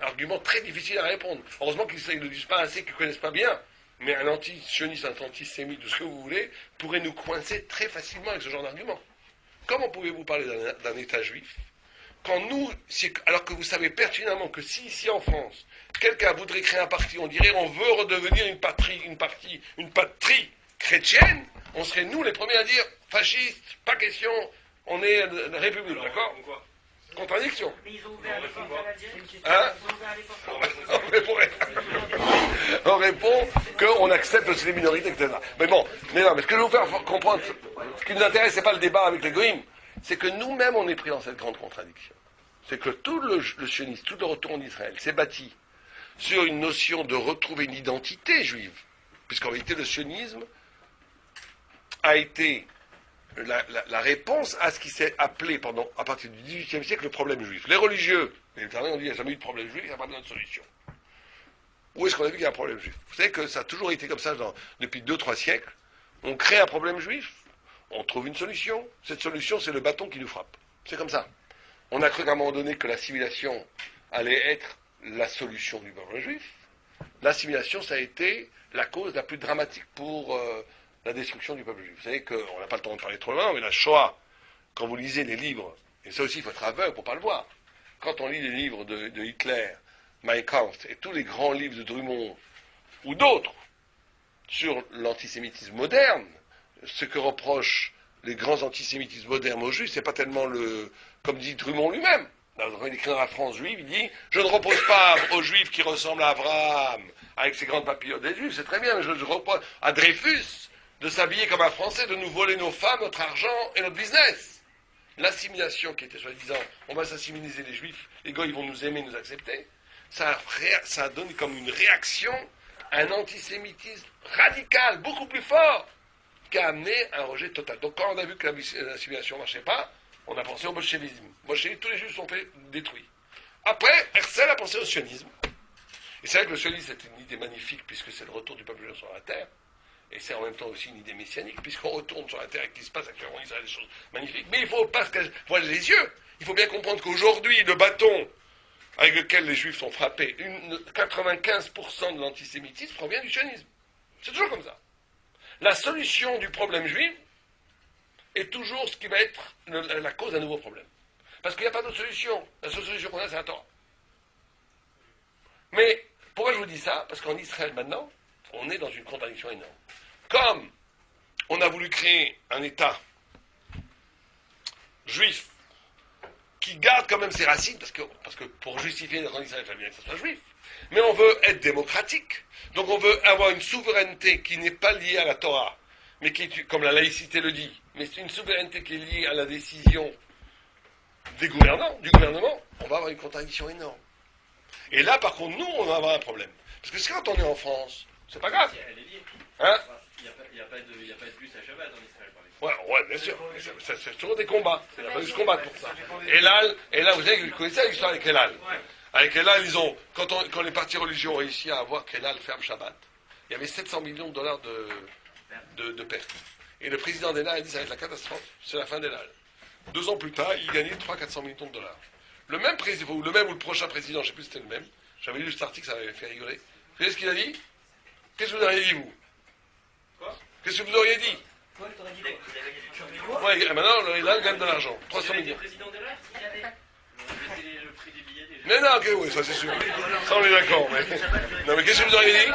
Speaker 1: Argument très difficile à répondre. Heureusement qu'ils ne le disent pas assez, qu'ils ne connaissent pas bien. Mais un anti-sioniste, un antisémite, tout ce que vous voulez, pourrait nous coincer très facilement avec ce genre d'argument. Comment pouvez-vous parler d'un État juif quand nous, alors que vous savez pertinemment que si ici en France, quelqu'un voudrait créer un parti, on dirait on veut redevenir une patrie chrétienne, on serait nous les premiers à dire fasciste, pas question, on est la République, alors, d'accord? Contradiction.
Speaker 4: Mais ils ont ouvert les portes à l'Algérie.
Speaker 1: Hein? On répond qu'on accepte aussi les minorités, etc. Mais bon, mais ce que je veux vous faire comprendre, ce qui nous intéresse, c'est pas le débat avec les goïms, c'est que nous-mêmes, on est pris dans cette grande contradiction. C'est que tout le sionisme, tout le retour en Israël, s'est bâti sur une notion de retrouver une identité juive. puisqu'en réalité le sionisme a été la réponse à ce qui s'est appelé à partir du XVIIIe siècle le problème juif. Les religieux, les Italiens ont dit qu'il n'y a jamais eu de problème juif, il n'y a pas besoin de solution. Où est-ce qu'on a vu qu'il y a un problème juif? Vous savez que ça a toujours été comme ça depuis 2-3 siècles. On crée un problème juif, on trouve une solution. Cette solution, c'est le bâton qui nous frappe. C'est comme ça. On a cru qu'à un moment donné que l'assimilation allait être la solution du problème juif. L'assimilation, ça a été la cause la plus dramatique pour la destruction du peuple juif. Vous savez qu'on n'a pas le temps de parler trop loin, mais la Shoah, quand vous lisez les livres, et ça aussi il faut être aveugle pour ne pas le voir, quand on lit les livres de Hitler, Mein Kampf, et tous les grands livres de Drummond, ou d'autres, sur l'antisémitisme moderne, ce que reprochent les grands antisémitismes modernes aux Juifs, c'est pas tellement comme dit Drummond lui-même. Quand il écrit dans la France juive, il dit « Je ne repose pas aux Juifs qui ressemblent à Abraham, avec ses grandes papillotes des Juifs, c'est très bien, mais je repose à Dreyfus de s'habiller comme un Français, de nous voler nos femmes, notre argent et notre business. » L'assimilation qui était soi-disant « On va s'assimiliser les Juifs, les gars ils vont nous aimer, nous accepter », ça donne comme une réaction à un antisémitisme radical, beaucoup plus fort, qui a amené un rejet total. Donc quand on a vu que l'assimilation ne marchait pas, on a pensé au bolchevisme. Tous les Juifs sont détruits. Après, Herzl a pensé au sionisme. Et c'est vrai que le sionisme c'est une idée magnifique, puisque c'est le retour du peuple juif sur la terre. Et c'est en même temps aussi une idée messianique, puisqu'on retourne sur la terre et qu'il se passe actuellement en Israël des choses magnifiques. Mais il faut pas se voiler les yeux. Il faut bien comprendre qu'aujourd'hui, le bâton avec lequel les Juifs sont frappés, 95% de l'antisémitisme provient du sionisme. C'est toujours comme ça. La solution du problème juif est toujours ce qui va être la cause d'un nouveau problème. Parce qu'il n'y a pas d'autre solution. La seule solution qu'on a, c'est la Torah. Mais, pourquoi je vous dis ça? Parce qu'en Israël, maintenant, on est dans une contradiction énorme. Comme on a voulu créer un État juif qui garde quand même ses racines, parce que pour justifier d'être en Israël, il fallait bien que ce soit juif, mais on veut être démocratique, donc on veut avoir une souveraineté qui n'est pas liée à la Torah, mais qui est, comme la laïcité le dit, mais c'est une souveraineté qui est liée à la décision du gouvernement, on va avoir une contradiction énorme. Et là, par contre, nous, on va avoir un problème. Parce que quand on est en France, c'est pas grave.
Speaker 3: Elle est liée.
Speaker 1: Hein?
Speaker 3: Il n'y a pas de bus à Shabbat en Israël, par exemple.
Speaker 1: Ouais, bien sûr. C'est toujours des combats. Il a fallu se combattre pour ça. Et là, vous savez, vous connaissez l'histoire avec Elal. Avec Elal, quand les partis religieux ont réussi à avoir qu'Elal ferme Shabbat, il y avait 700 millions de dollars de pertes. Et le président d'Elal a dit ça va être la catastrophe, c'est la fin d'Elal. 2 ans plus tard, il gagnait 300-400 millions de dollars. Le même président, ou le prochain président, je ne sais plus si c'était le même, j'avais lu cet article, ça m'avait fait rigoler. Vous savez ce qu'il a dit? Qu'est-ce que vous auriez dit, vous?
Speaker 3: Quoi?
Speaker 1: Qu'est-ce que vous auriez dit?
Speaker 4: Toi, t'aurais dit quoi?
Speaker 1: Ouais, maintenant, il gagne de l'argent. 300 millions.
Speaker 3: Président d'Elal, c'était le prix des billets déjà.
Speaker 1: Mais non, oui, ça c'est sûr. Ça, on est d'accord. Mais... Non, mais qu'est-ce que vous auriez dit?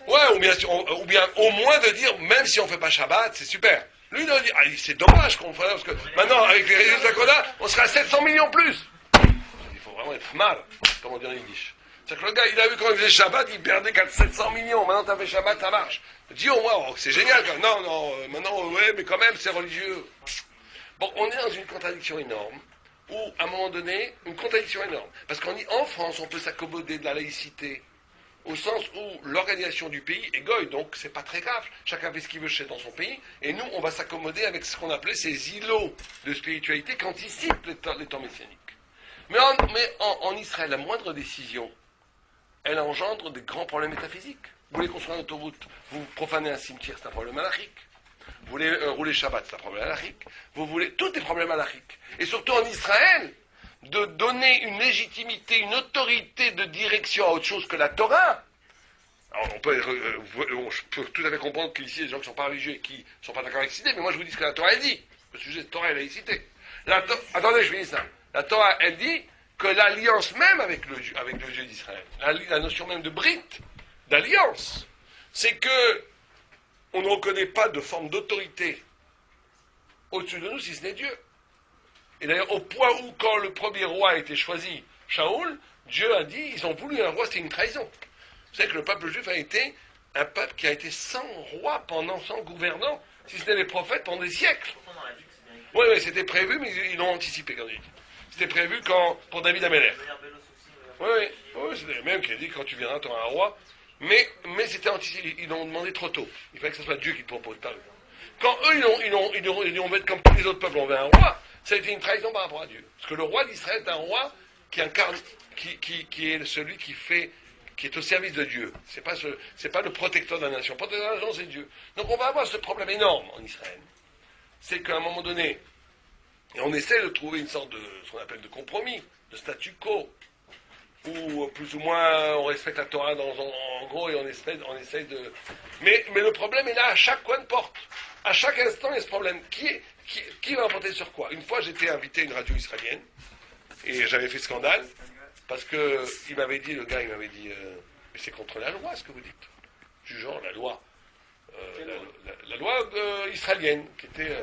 Speaker 1: Ouais, ou bien au moins de dire, même si on ne fait pas Shabbat, c'est super. Lui, il a dit, c'est dommage qu'on fasse, parce que maintenant, avec les résultats qu'on a, on sera à 700 millions plus. Il faut vraiment être mal, comme on dit en yiddish. C'est-à-dire que le gars, il a vu quand il faisait Shabbat, il perdait 700 millions. Maintenant, t'as fait Shabbat, ça marche. Dis au moins, oh, c'est génial. Non, maintenant, ouais, mais quand même, c'est religieux. Bon, on est dans une contradiction énorme, où, à un moment donné, une contradiction énorme. Parce qu'en France, on peut s'accommoder de la laïcité, au sens où l'organisation du pays est goy, donc c'est pas très grave. Chacun fait ce qu'il veut dans son pays, et nous, on va s'accommoder avec ce qu'on appelait ces îlots de spiritualité qui anticipent les temps messianiques. Mais en Israël, la moindre décision, elle engendre des grands problèmes métaphysiques. Vous voulez construire une autoroute, vous profanez un cimetière, c'est un problème halachique. Vous voulez rouler Shabbat, c'est un problème halachique. Tout est problème halachique. Et surtout en Israël, de donner une légitimité, une autorité de direction à autre chose que la Torah. Alors je peux tout à fait comprendre qu'ici, il y a des gens qui ne sont pas religieux et qui ne sont pas d'accord avec cette idée, mais moi je vous dis ce que la Torah elle dit. Le sujet de Torah et laïcité. Attendez, je finis ça. La Torah, elle dit que l'alliance même avec le Dieu d'Israël, la notion même de brit, d'alliance, c'est que on ne reconnaît pas de forme d'autorité au-dessus de nous si ce n'est Dieu. Et d'ailleurs, au point où, quand le premier roi a été choisi, Shaoul, Dieu a dit, ils ont voulu un roi, c'était une trahison. Vous savez que le peuple juif a été un peuple qui a été sans roi sans gouvernant, si ce n'est les prophètes pendant des siècles. Oui, c'était prévu, mais ils l'ont anticipé, quand il dit. C'était prévu pour David Améler. Oui, c'est même qui a dit, quand tu viendras, tu auras un roi. Mais c'était ils l'ont demandé trop tôt. Il fallait que ce soit Dieu qui le propose, pas eux. Quand eux, ils ont comme tous les autres peuples, on veut un roi, ça a été une trahison par rapport à Dieu. Parce que le roi d'Israël est un roi qui incarne, qui est celui qui est au service de Dieu. C'est pas le protecteur de la nation. Le protecteur de la nation, c'est Dieu. Donc on va avoir ce problème énorme en Israël. C'est qu'à un moment donné, et on essaie de trouver une sorte de, ce qu'on appelle de compromis, de statu quo, où plus ou moins on respecte la Torah en gros et on essaie de... Mais le problème est là à chaque coin de porte. À chaque instant, il y a ce problème. Qui va emporter sur quoi? Une fois, j'étais invité à une radio israélienne et j'avais fait scandale parce que le gars il m'avait dit mais c'est contre la loi ce que vous dites. Du genre, la loi. La loi israélienne qui était...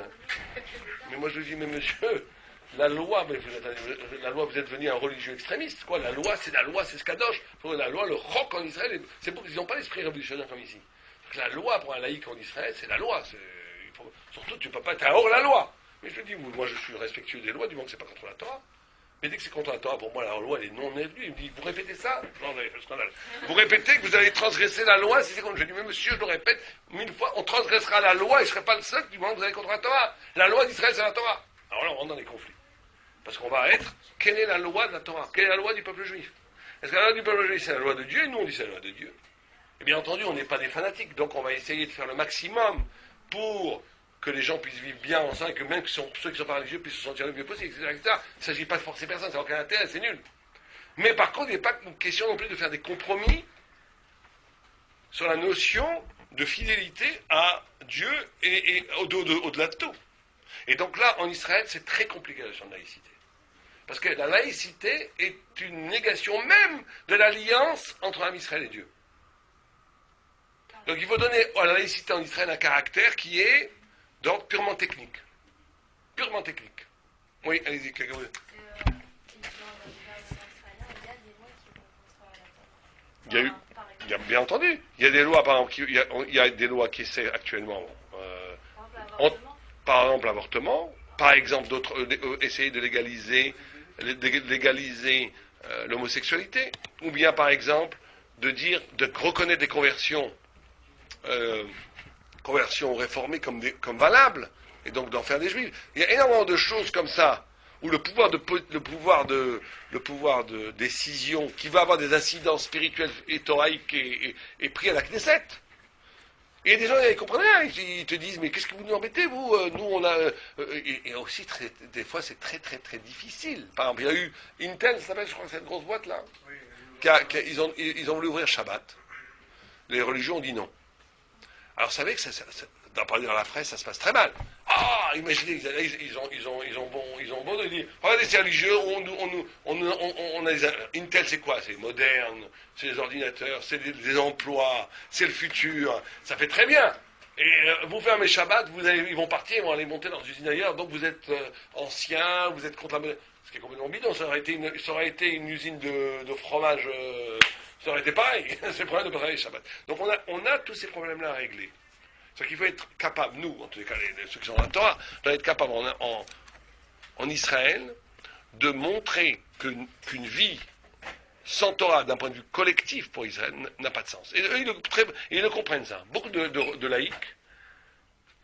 Speaker 1: Mais moi je lui dis, mais monsieur... La loi, vous êtes devenu un religieux extrémiste, quoi. La loi, c'est ce kadosh. La loi, le roc en Israël, c'est pour qu'ils n'ont pas l'esprit révolutionnaire comme ici. La loi pour un laïc en Israël, c'est la loi. Surtout, tu ne peux pas être hors la loi. Mais je dis, moi je suis respectueux des lois, du moment que c'est pas contre la Torah. Mais dès que c'est contre la Torah, pour moi, la loi, elle est non venue. Il me dit, vous répétez ça? Non, vous avez fait le scandale. Vous répétez que vous allez transgresser la loi si c'est contre. Je dis, mais monsieur, je le répète 1000 fois, on transgressera la loi et je ne serai pas le seul du moment que vous allez contre la Torah. La loi d'Israël, c'est la Torah. Alors là, on rentre dans les conflits. Parce qu'on va être, quelle est la loi de la Torah? Quelle est la loi du peuple juif? Est-ce que la loi du peuple juif, c'est la loi de Dieu? Et nous, on dit c'est la loi de Dieu. Et bien entendu, on n'est pas des fanatiques, donc on va essayer de faire le maximum pour que les gens puissent vivre bien ensemble, et que même ceux qui sont pas religieux puissent se sentir le mieux possible, etc. etc. Il ne s'agit pas de forcer personne, ça n'a aucun intérêt, c'est nul. Mais par contre, il n'est pas une question non plus de faire des compromis sur la notion de fidélité à Dieu et au-delà de tout. Et donc là, en Israël, c'est très compliqué la notion de laïcité. Parce que la laïcité est une négation même de l'alliance entre un Israël et Dieu. Donc il faut donner à la laïcité en Israël un caractère qui est d'ordre purement technique. Purement technique. Oui, allez-y, quelqu'un vous... Il y a bien entendu. Il y a des lois, par exemple, il y a des lois qui essaient actuellement... par exemple, l'avortement. Par exemple, essayer de légaliser l'homosexualité, ou bien par exemple de reconnaître des conversions réformées comme valables, et donc d'en faire des juifs. Il y a énormément de choses comme ça, où le pouvoir de décision, qui va avoir des incidences spirituelles et thoraïques, est pris à la Knesset. Et des gens, ils comprennent rien, ils te disent, mais qu'est-ce que vous nous embêtez, vous? Nous, on a... et aussi, des fois, c'est très, très, très difficile. Par exemple, il y a eu Intel, ça s'appelle, je crois, cette grosse boîte-là. Ils ont voulu ouvrir Shabbat. Les religions ont dit non. Alors, vous savez que dans la presse, ça se passe très mal. Ah, imaginez, ils ont beau de dire, regardez, c'est religieux, on a Intel, c'est quoi? C'est moderne, c'est les ordinateurs, c'est des emplois, c'est le futur, ça fait très bien. Et vous fermez Shabbat, ils vont partir, ils vont aller monter dans une usine ailleurs, donc vous êtes ancien, vous êtes contre la... Ce qui est complètement bidon, ça aurait été une usine de fromage, ça aurait été pareil, c'est le problème de pas travailler Shabbat. Donc on a tous ces problèmes-là à régler. C'est qu'il faut être capable, nous, en tous les cas, ceux qui sont dans la Torah, doivent être capables en Israël de montrer qu'une vie sans Torah, d'un point de vue collectif pour Israël, n'a pas de sens. Et eux, ils le comprennent ça. Beaucoup de laïcs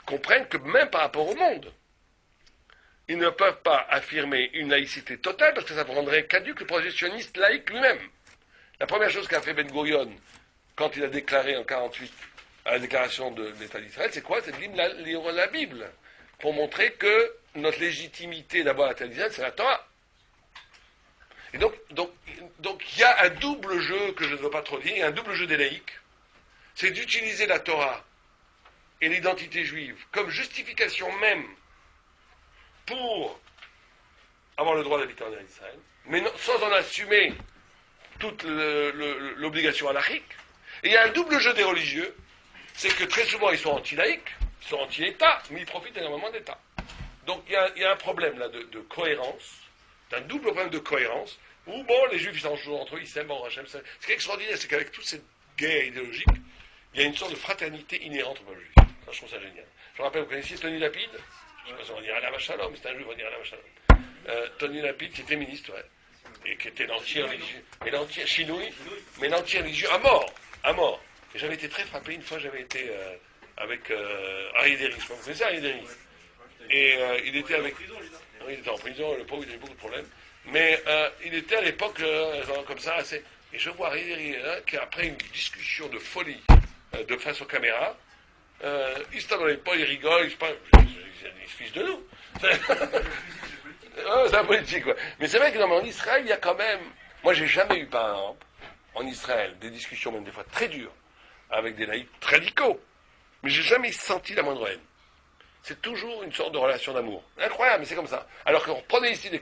Speaker 1: comprennent que même par rapport au monde, ils ne peuvent pas affirmer une laïcité totale parce que ça rendrait caduque le projet sioniste laïque lui-même. La première chose qu'a fait Ben Gurion quand il a déclaré en 1948 à la déclaration de l'État d'Israël, c'est quoi? C'est de lire la Bible, pour montrer que notre légitimité d'abord à l'État d'Israël, c'est la Torah. Et donc il y a un double jeu que je ne veux pas trop dire, il y a un double jeu des laïcs, c'est d'utiliser la Torah et l'identité juive comme justification même pour avoir le droit d'habiter en Israël, mais sans en assumer toute l'obligation halachique. Et il y a un double jeu des religieux, c'est que très souvent ils sont anti-laïcs, ils sont anti-État, mais ils profitent énormément d'État. Donc il y a un problème là de cohérence, un double problème de cohérence, où bon, les Juifs ils sont toujours entre eux, ils s'aiment, bon, Hachem, ce qui est extraordinaire, c'est qu'avec toute cette guerre idéologique, il y a une sorte de fraternité inhérente au peuple juif. Ça, je trouve ça génial. Je me rappelle, vous connaissiez Tony Lapide, je ne sais pas si on va dire Alain Shalom, mais c'est un juif, on va dire Alain Shalom. Tony Lapide, qui était ministre, ouais, et qui était l'anti-religieux, mais l'anti-chinoui, mais l'anti-religieux à mort. à mort. Et j'avais été très frappé, une fois j'avais été avec Harry Deris. Vous connaissez Harry Deris? Et il était avec... Oui, il était en prison, le pauvre, il avait beaucoup de problèmes. Mais il était à l'époque comme ça, assez... Et je vois Harry Deris, qui après une discussion de folie de face aux caméras, il se tape pas, il rigole, il se fiche de nous. C'est la politique, quoi. Mais c'est vrai que en Israël, il y a quand même... Moi, j'ai jamais eu, par exemple, en Israël, des discussions, même des fois très dures, avec des laïcs très radicaux. Mais j'ai jamais senti la moindre haine. C'est toujours une sorte de relation d'amour. Incroyable, mais c'est comme ça. Alors que prenez ici des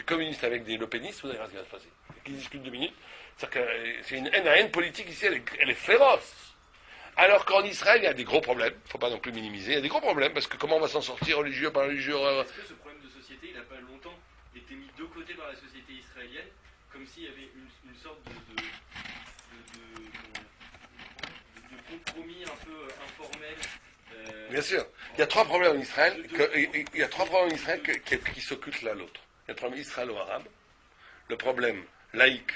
Speaker 1: communistes avec des lepénistes, vous allez voir ce qui va se passer. Qui discutent 2 minutes. C'est une haine politique ici, elle est féroce. Alors qu'en Israël, il y a des gros problèmes. Il ne faut pas non plus minimiser. Il y a des gros problèmes, parce que comment on va s'en sortir, religieux, pas religieux...
Speaker 3: Est-ce que ce problème de société, il n'a pas longtemps été mis de côté par la société israélienne, comme s'il y avait une sorte de compromis un peu informel?
Speaker 1: Bien sûr. Il y a 3 problèmes en Israël, qui s'occultent l'un à l'autre. Il y a le problème israélo-arabe, le problème laïque,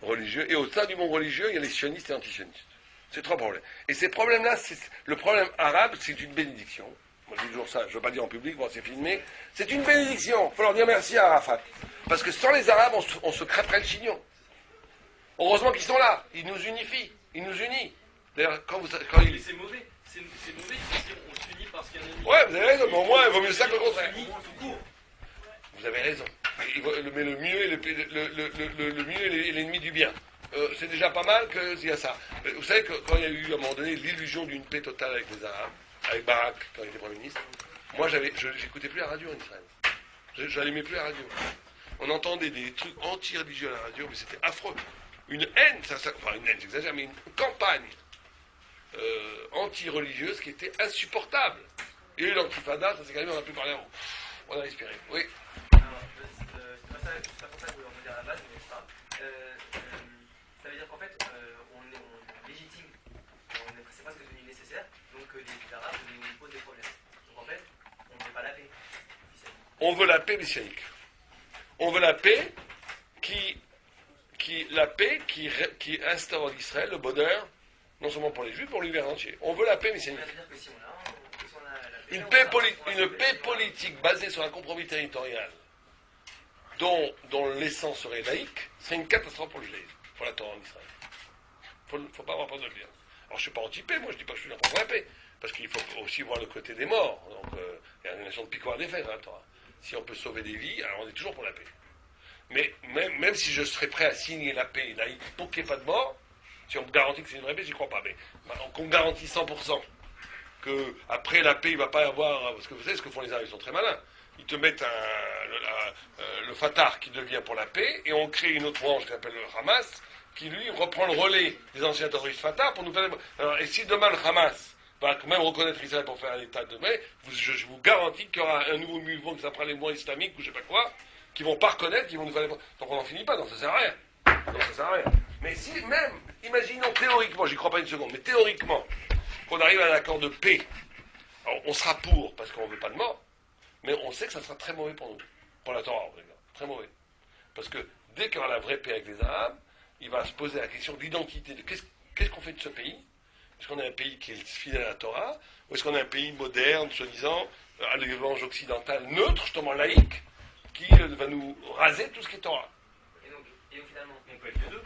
Speaker 1: religieux, et au sein du monde religieux, il y a les sionistes et antisionistes. C'est 3 problèmes. Et ces problèmes-là, le problème arabe, c'est une bénédiction. Moi, je dis toujours ça, je ne veux pas dire en public, bon, c'est filmé. C'est une bénédiction. Il faut leur dire merci à Arafat. Parce que sans les Arabes, on se crêperait le chignon. Heureusement qu'ils sont là. Ils nous unifient. Ils nous unissent. D'ailleurs,
Speaker 3: Mais c'est mauvais. C'est mauvais de dire on s'unit parce qu'il y a un ennemi.
Speaker 1: Ouais, vous avez raison, mais au moins, il vaut mieux ça que le
Speaker 3: On
Speaker 1: contraire.
Speaker 3: s'unit tout court.
Speaker 1: Vous avez raison. Mais le mieux est l'ennemi du bien. C'est déjà pas mal qu'il y a ça. Vous savez que quand il y a eu à un moment donné l'illusion d'une paix totale avec les Arabes, avec Barak quand il était Premier ministre, moi j'écoutais plus la radio en Israël. Je n'allumais plus la radio. On entendait des trucs anti-religieux à la radio, mais c'était affreux. Une haine, enfin une haine, j'exagère, mais une campagne anti-religieuse qui était insupportable. Il y a eu l'antifada, ça s'est calmé, on n'a plus parlé avant. On a respiré. Oui.
Speaker 5: Alors, c'est pas pour ça que je voulais en dire à la base, mais c'est pas. Ça veut dire qu'en fait, on légitime, c'est presque devenu nécessaire, donc les Arabes nous posent des problèmes. Donc en fait, on ne veut pas la paix.
Speaker 1: On veut la paix messianique. On veut la paix qui instaure en Israël le bonheur, non seulement pour les Juifs, pour l'univers entier. On veut la paix messianique.
Speaker 5: C'est-à-dire que si on a la paix,
Speaker 1: Une paix politique basée sur un compromis territorial dont l'essence serait laïque, serait une catastrophe pour le judaïsme, pour la Torah en Israël. Il ne faut pas avoir peur de le dire. Alors je ne suis pas anti-paix, moi je ne dis pas que je suis là pour la paix, parce qu'il faut aussi voir le côté des morts. Donc il y a une notion de piquoir des faits dans la Torah. Si on peut sauver des vies, alors on est toujours pour la paix. Mais même si je serais prêt à signer la paix laïque pour qu'il n'y ait pas de mort, si on me garantit que c'est une vraie paix, j'y crois pas. Mais qu'on garantit 100% qu'après la paix, il ne va pas y avoir... Parce que vous savez ce que font les Arabes, ils sont très malins. Ils te mettent le Fatah qui devient pour la paix, et on crée une autre branche qui s'appelle le Hamas, qui lui reprend le relais des anciens terroristes Fatah pour nous faire... Alors, et si demain le Hamas va quand même reconnaître Israël pour faire un état de paix, je vous garantis qu'il y aura un nouveau mouvement qui s'appellera les mouvements islamiques ou je ne sais pas quoi, qui vont pas reconnaître, qui vont nous faire... Donc on n'en finit pas, donc ça sert à rien. Donc ça sert à rien. Mais si même, imaginons théoriquement, j'y crois pas une seconde, mais théoriquement, qu'on arrive à un accord de paix, alors, on sera pour, parce qu'on ne veut pas de mort, mais on sait que ça sera très mauvais pour nous, pour la Torah, très mauvais. Parce que dès qu'il y aura la vraie paix avec les Arabes, il va se poser la question d'identité, de qu'est-ce qu'on fait de ce pays? Est-ce qu'on est un pays qui est fidèle à la Torah, ou est-ce qu'on est un pays moderne, soi-disant, à l'évange occidental, neutre, justement laïque, qui va nous raser tout ce qui est Torah?
Speaker 5: Et donc finalement,
Speaker 3: On peut être les deux.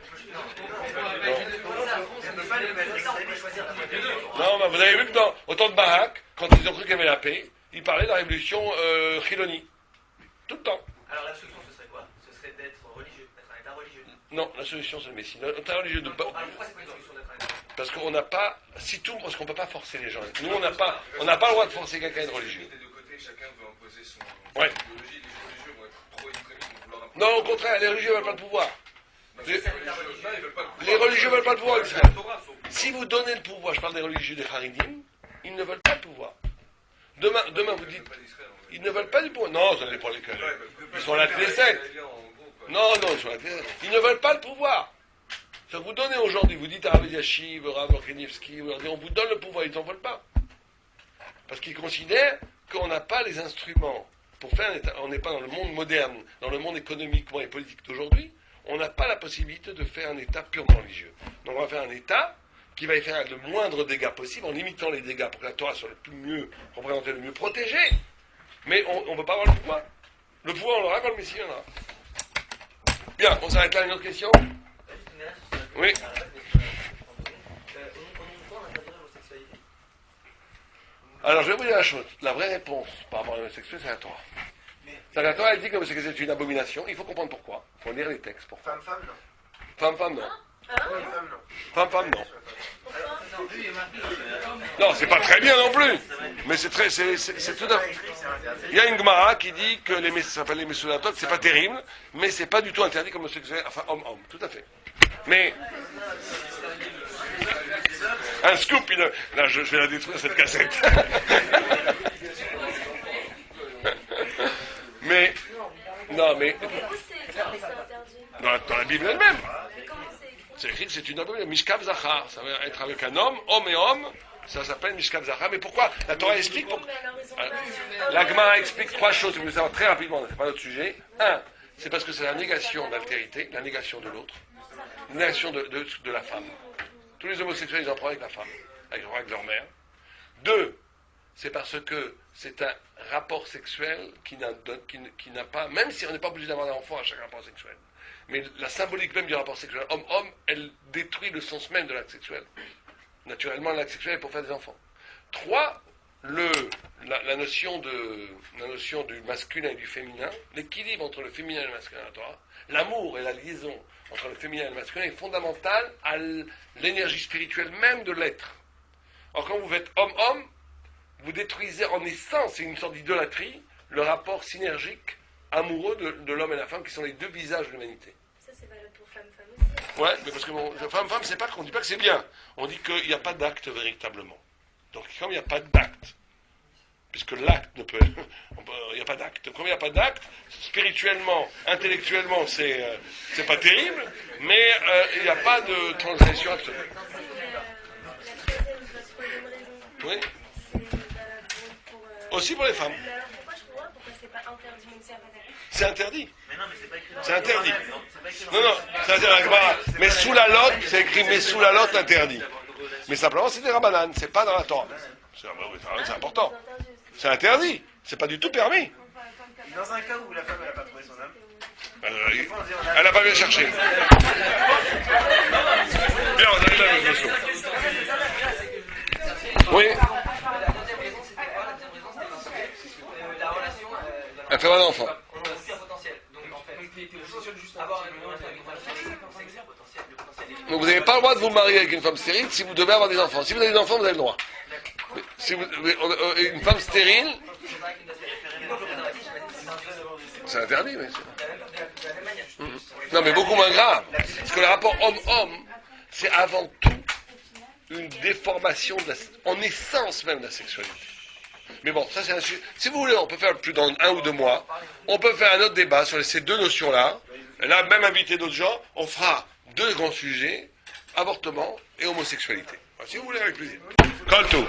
Speaker 1: Non, mais vous avez vu que au temps de Barak, quand ils ont cru qu'il y avait la paix, ils parlaient de la révolution chiloni. Tout le temps.
Speaker 5: alors la solution ce serait quoi? Ce serait d'être religieux, d'être un État religieux.
Speaker 1: Non, la solution c'est le Messie. L'État religieux de
Speaker 5: Alors pourquoi c'est pas une solution d'être un État religieux?
Speaker 1: parce qu'on n'a pas, parce qu'on ne peut pas forcer les gens. Nous, on n'a pas le droit de forcer quelqu'un à être religieux.
Speaker 8: Des deux côtés, chacun veut imposer son
Speaker 1: Ouais.
Speaker 8: idéologie. Les religieux vont être pro-extrémistes, vont vouloir imposer.
Speaker 1: Non, au contraire, les religieux ne veulent pas le pouvoir.
Speaker 8: Les
Speaker 1: Les religieux ne veulent pas le pouvoir. Si vous donnez le pouvoir, je parle des religieux des Haridim, ils ne veulent pas le pouvoir. Demain vous dites, ils ne veulent pas du pouvoir. Non, ça dépend lesquels. Ils sont à la Knesset. Non, ils sont à la Knesset. Ils ne veulent pas le pouvoir. Ça vous donnez aujourd'hui, vous dites à Rav Eliashiv, Rav Orkenievski, vous leur dites, on vous donne le pouvoir, ils n'en veulent pas. Parce qu'ils considèrent qu'on n'a pas les instruments pour faire un État. On n'est pas dans le monde moderne, dans le monde économiquement et politique d'aujourd'hui. on n'a pas la possibilité de faire un État purement religieux. Donc on va faire un État qui va y faire le moindre dégât possible, en limitant les dégâts pour que la Torah soit le plus mieux représentée, le mieux protégée. Mais on ne peut pas avoir le pouvoir. Le pouvoir, on l'aura quand le Messie viendra. Bien, on s'arrête là, une autre question? Oui. Alors, je vais vous dire la chose. La vraie réponse par rapport à l'homosexuel, c'est la Torah. La Torah, elle dit que l'homosexualité est une abomination. Il faut comprendre pourquoi. Il faut lire les textes. Pourquoi?
Speaker 5: Femme, non.
Speaker 1: Femme, non.
Speaker 5: Oui, femme, non.
Speaker 1: Femme, non. Non, c'est pas très bien non plus. Mais c'est tout à fait. Il y a une Gemara qui dit que ça s'appelle les Mesoudatot, c'est pas terrible, mais c'est pas du tout interdit comme homosexuel, enfin homme-homme, tout à fait. Mais un scoop, là je vais la détruire cette cassette. Mais non, mais dans la Bible elle-même. C'est écrit que c'est une abomination. Mishkav Zachar, ça veut être avec un homme et homme, ça s'appelle Mishkav Zachar. Mais pourquoi? La Torah explique pourquoi. La Gemara explique trois choses, vous voulez savoir très rapidement, c'est pas notre sujet. Un, c'est parce que c'est la négation d'altérité, la négation de l'autre, la négation de la femme. Tous les homosexuels, ils en prennent avec la femme, avec leur mère. Deux, c'est parce que c'est un rapport sexuel qui n'a pas, même si on n'est pas obligé d'avoir un enfant à chaque rapport sexuel. Mais la symbolique même du rapport sexuel homme-homme, elle détruit le sens même de l'acte sexuel. Naturellement, l'acte sexuel est pour faire des enfants. Trois, la notion du masculin et du féminin, l'équilibre entre le féminin et le masculin dans la Torah, l'amour et la liaison entre le féminin et le masculin est fondamental à l'énergie spirituelle même de l'être. Or, quand vous êtes homme-homme, vous détruisez en essence, c'est une sorte d'idolâtrie, le rapport synergique amoureux de l'homme et la femme, qui sont les deux visages de l'humanité.
Speaker 2: Ça, c'est valable pour femme-femme aussi.
Speaker 1: Ouais, mais parce que femme-femme, c'est pas qu'on dit pas que c'est bien. On dit qu'il n'y a pas d'acte véritablement. Donc, comme il n'y a pas d'acte, puisque l'acte ne peut... Il n'y a pas d'acte. Comme il n'y a pas d'acte, spirituellement, intellectuellement, c'est pas terrible, mais il n'y a pas de transgression absolue. Oui. Aussi pour les femmes.
Speaker 2: Mais alors pourquoi c'est pas interdit même si elle va d'accord?
Speaker 1: C'est interdit.
Speaker 5: Mais non, mais c'est pas écrit dans
Speaker 1: C'est interdit.
Speaker 5: C'est pas écrit dans
Speaker 1: Non, c'est interdit. Mais sous la lotte, c'est écrit mais sous la lotte interdit. Mais simplement, c'est des rabbanan, c'est pas dans la Torah. C'est important. C'est interdit. C'est pas du tout permis.
Speaker 5: Dans un cas où la femme elle n'a pas trouvé son homme,
Speaker 1: Elle n'a pas bien cherché. Bien, on arrive à la notion. Oui. Elle fait pas d'enfant. Donc vous n'avez pas le droit de vous marier avec une femme stérile si vous devez avoir des enfants. Si vous avez des enfants, vous avez le droit. Si une femme stérile, c'est interdit, mais c'est... Non, mais beaucoup moins grave. Parce que le rapport homme-homme, c'est avant tout une déformation en essence même de la sexualité. Mais bon, ça c'est un sujet. Si vous voulez, on peut faire plus dans 1 ou 2 mois. On peut faire un autre débat sur ces deux notions-là. Et là, même inviter d'autres gens, on fera 2 grands sujets, avortement et homosexualité. Alors, si vous voulez, avec plaisir. Colto.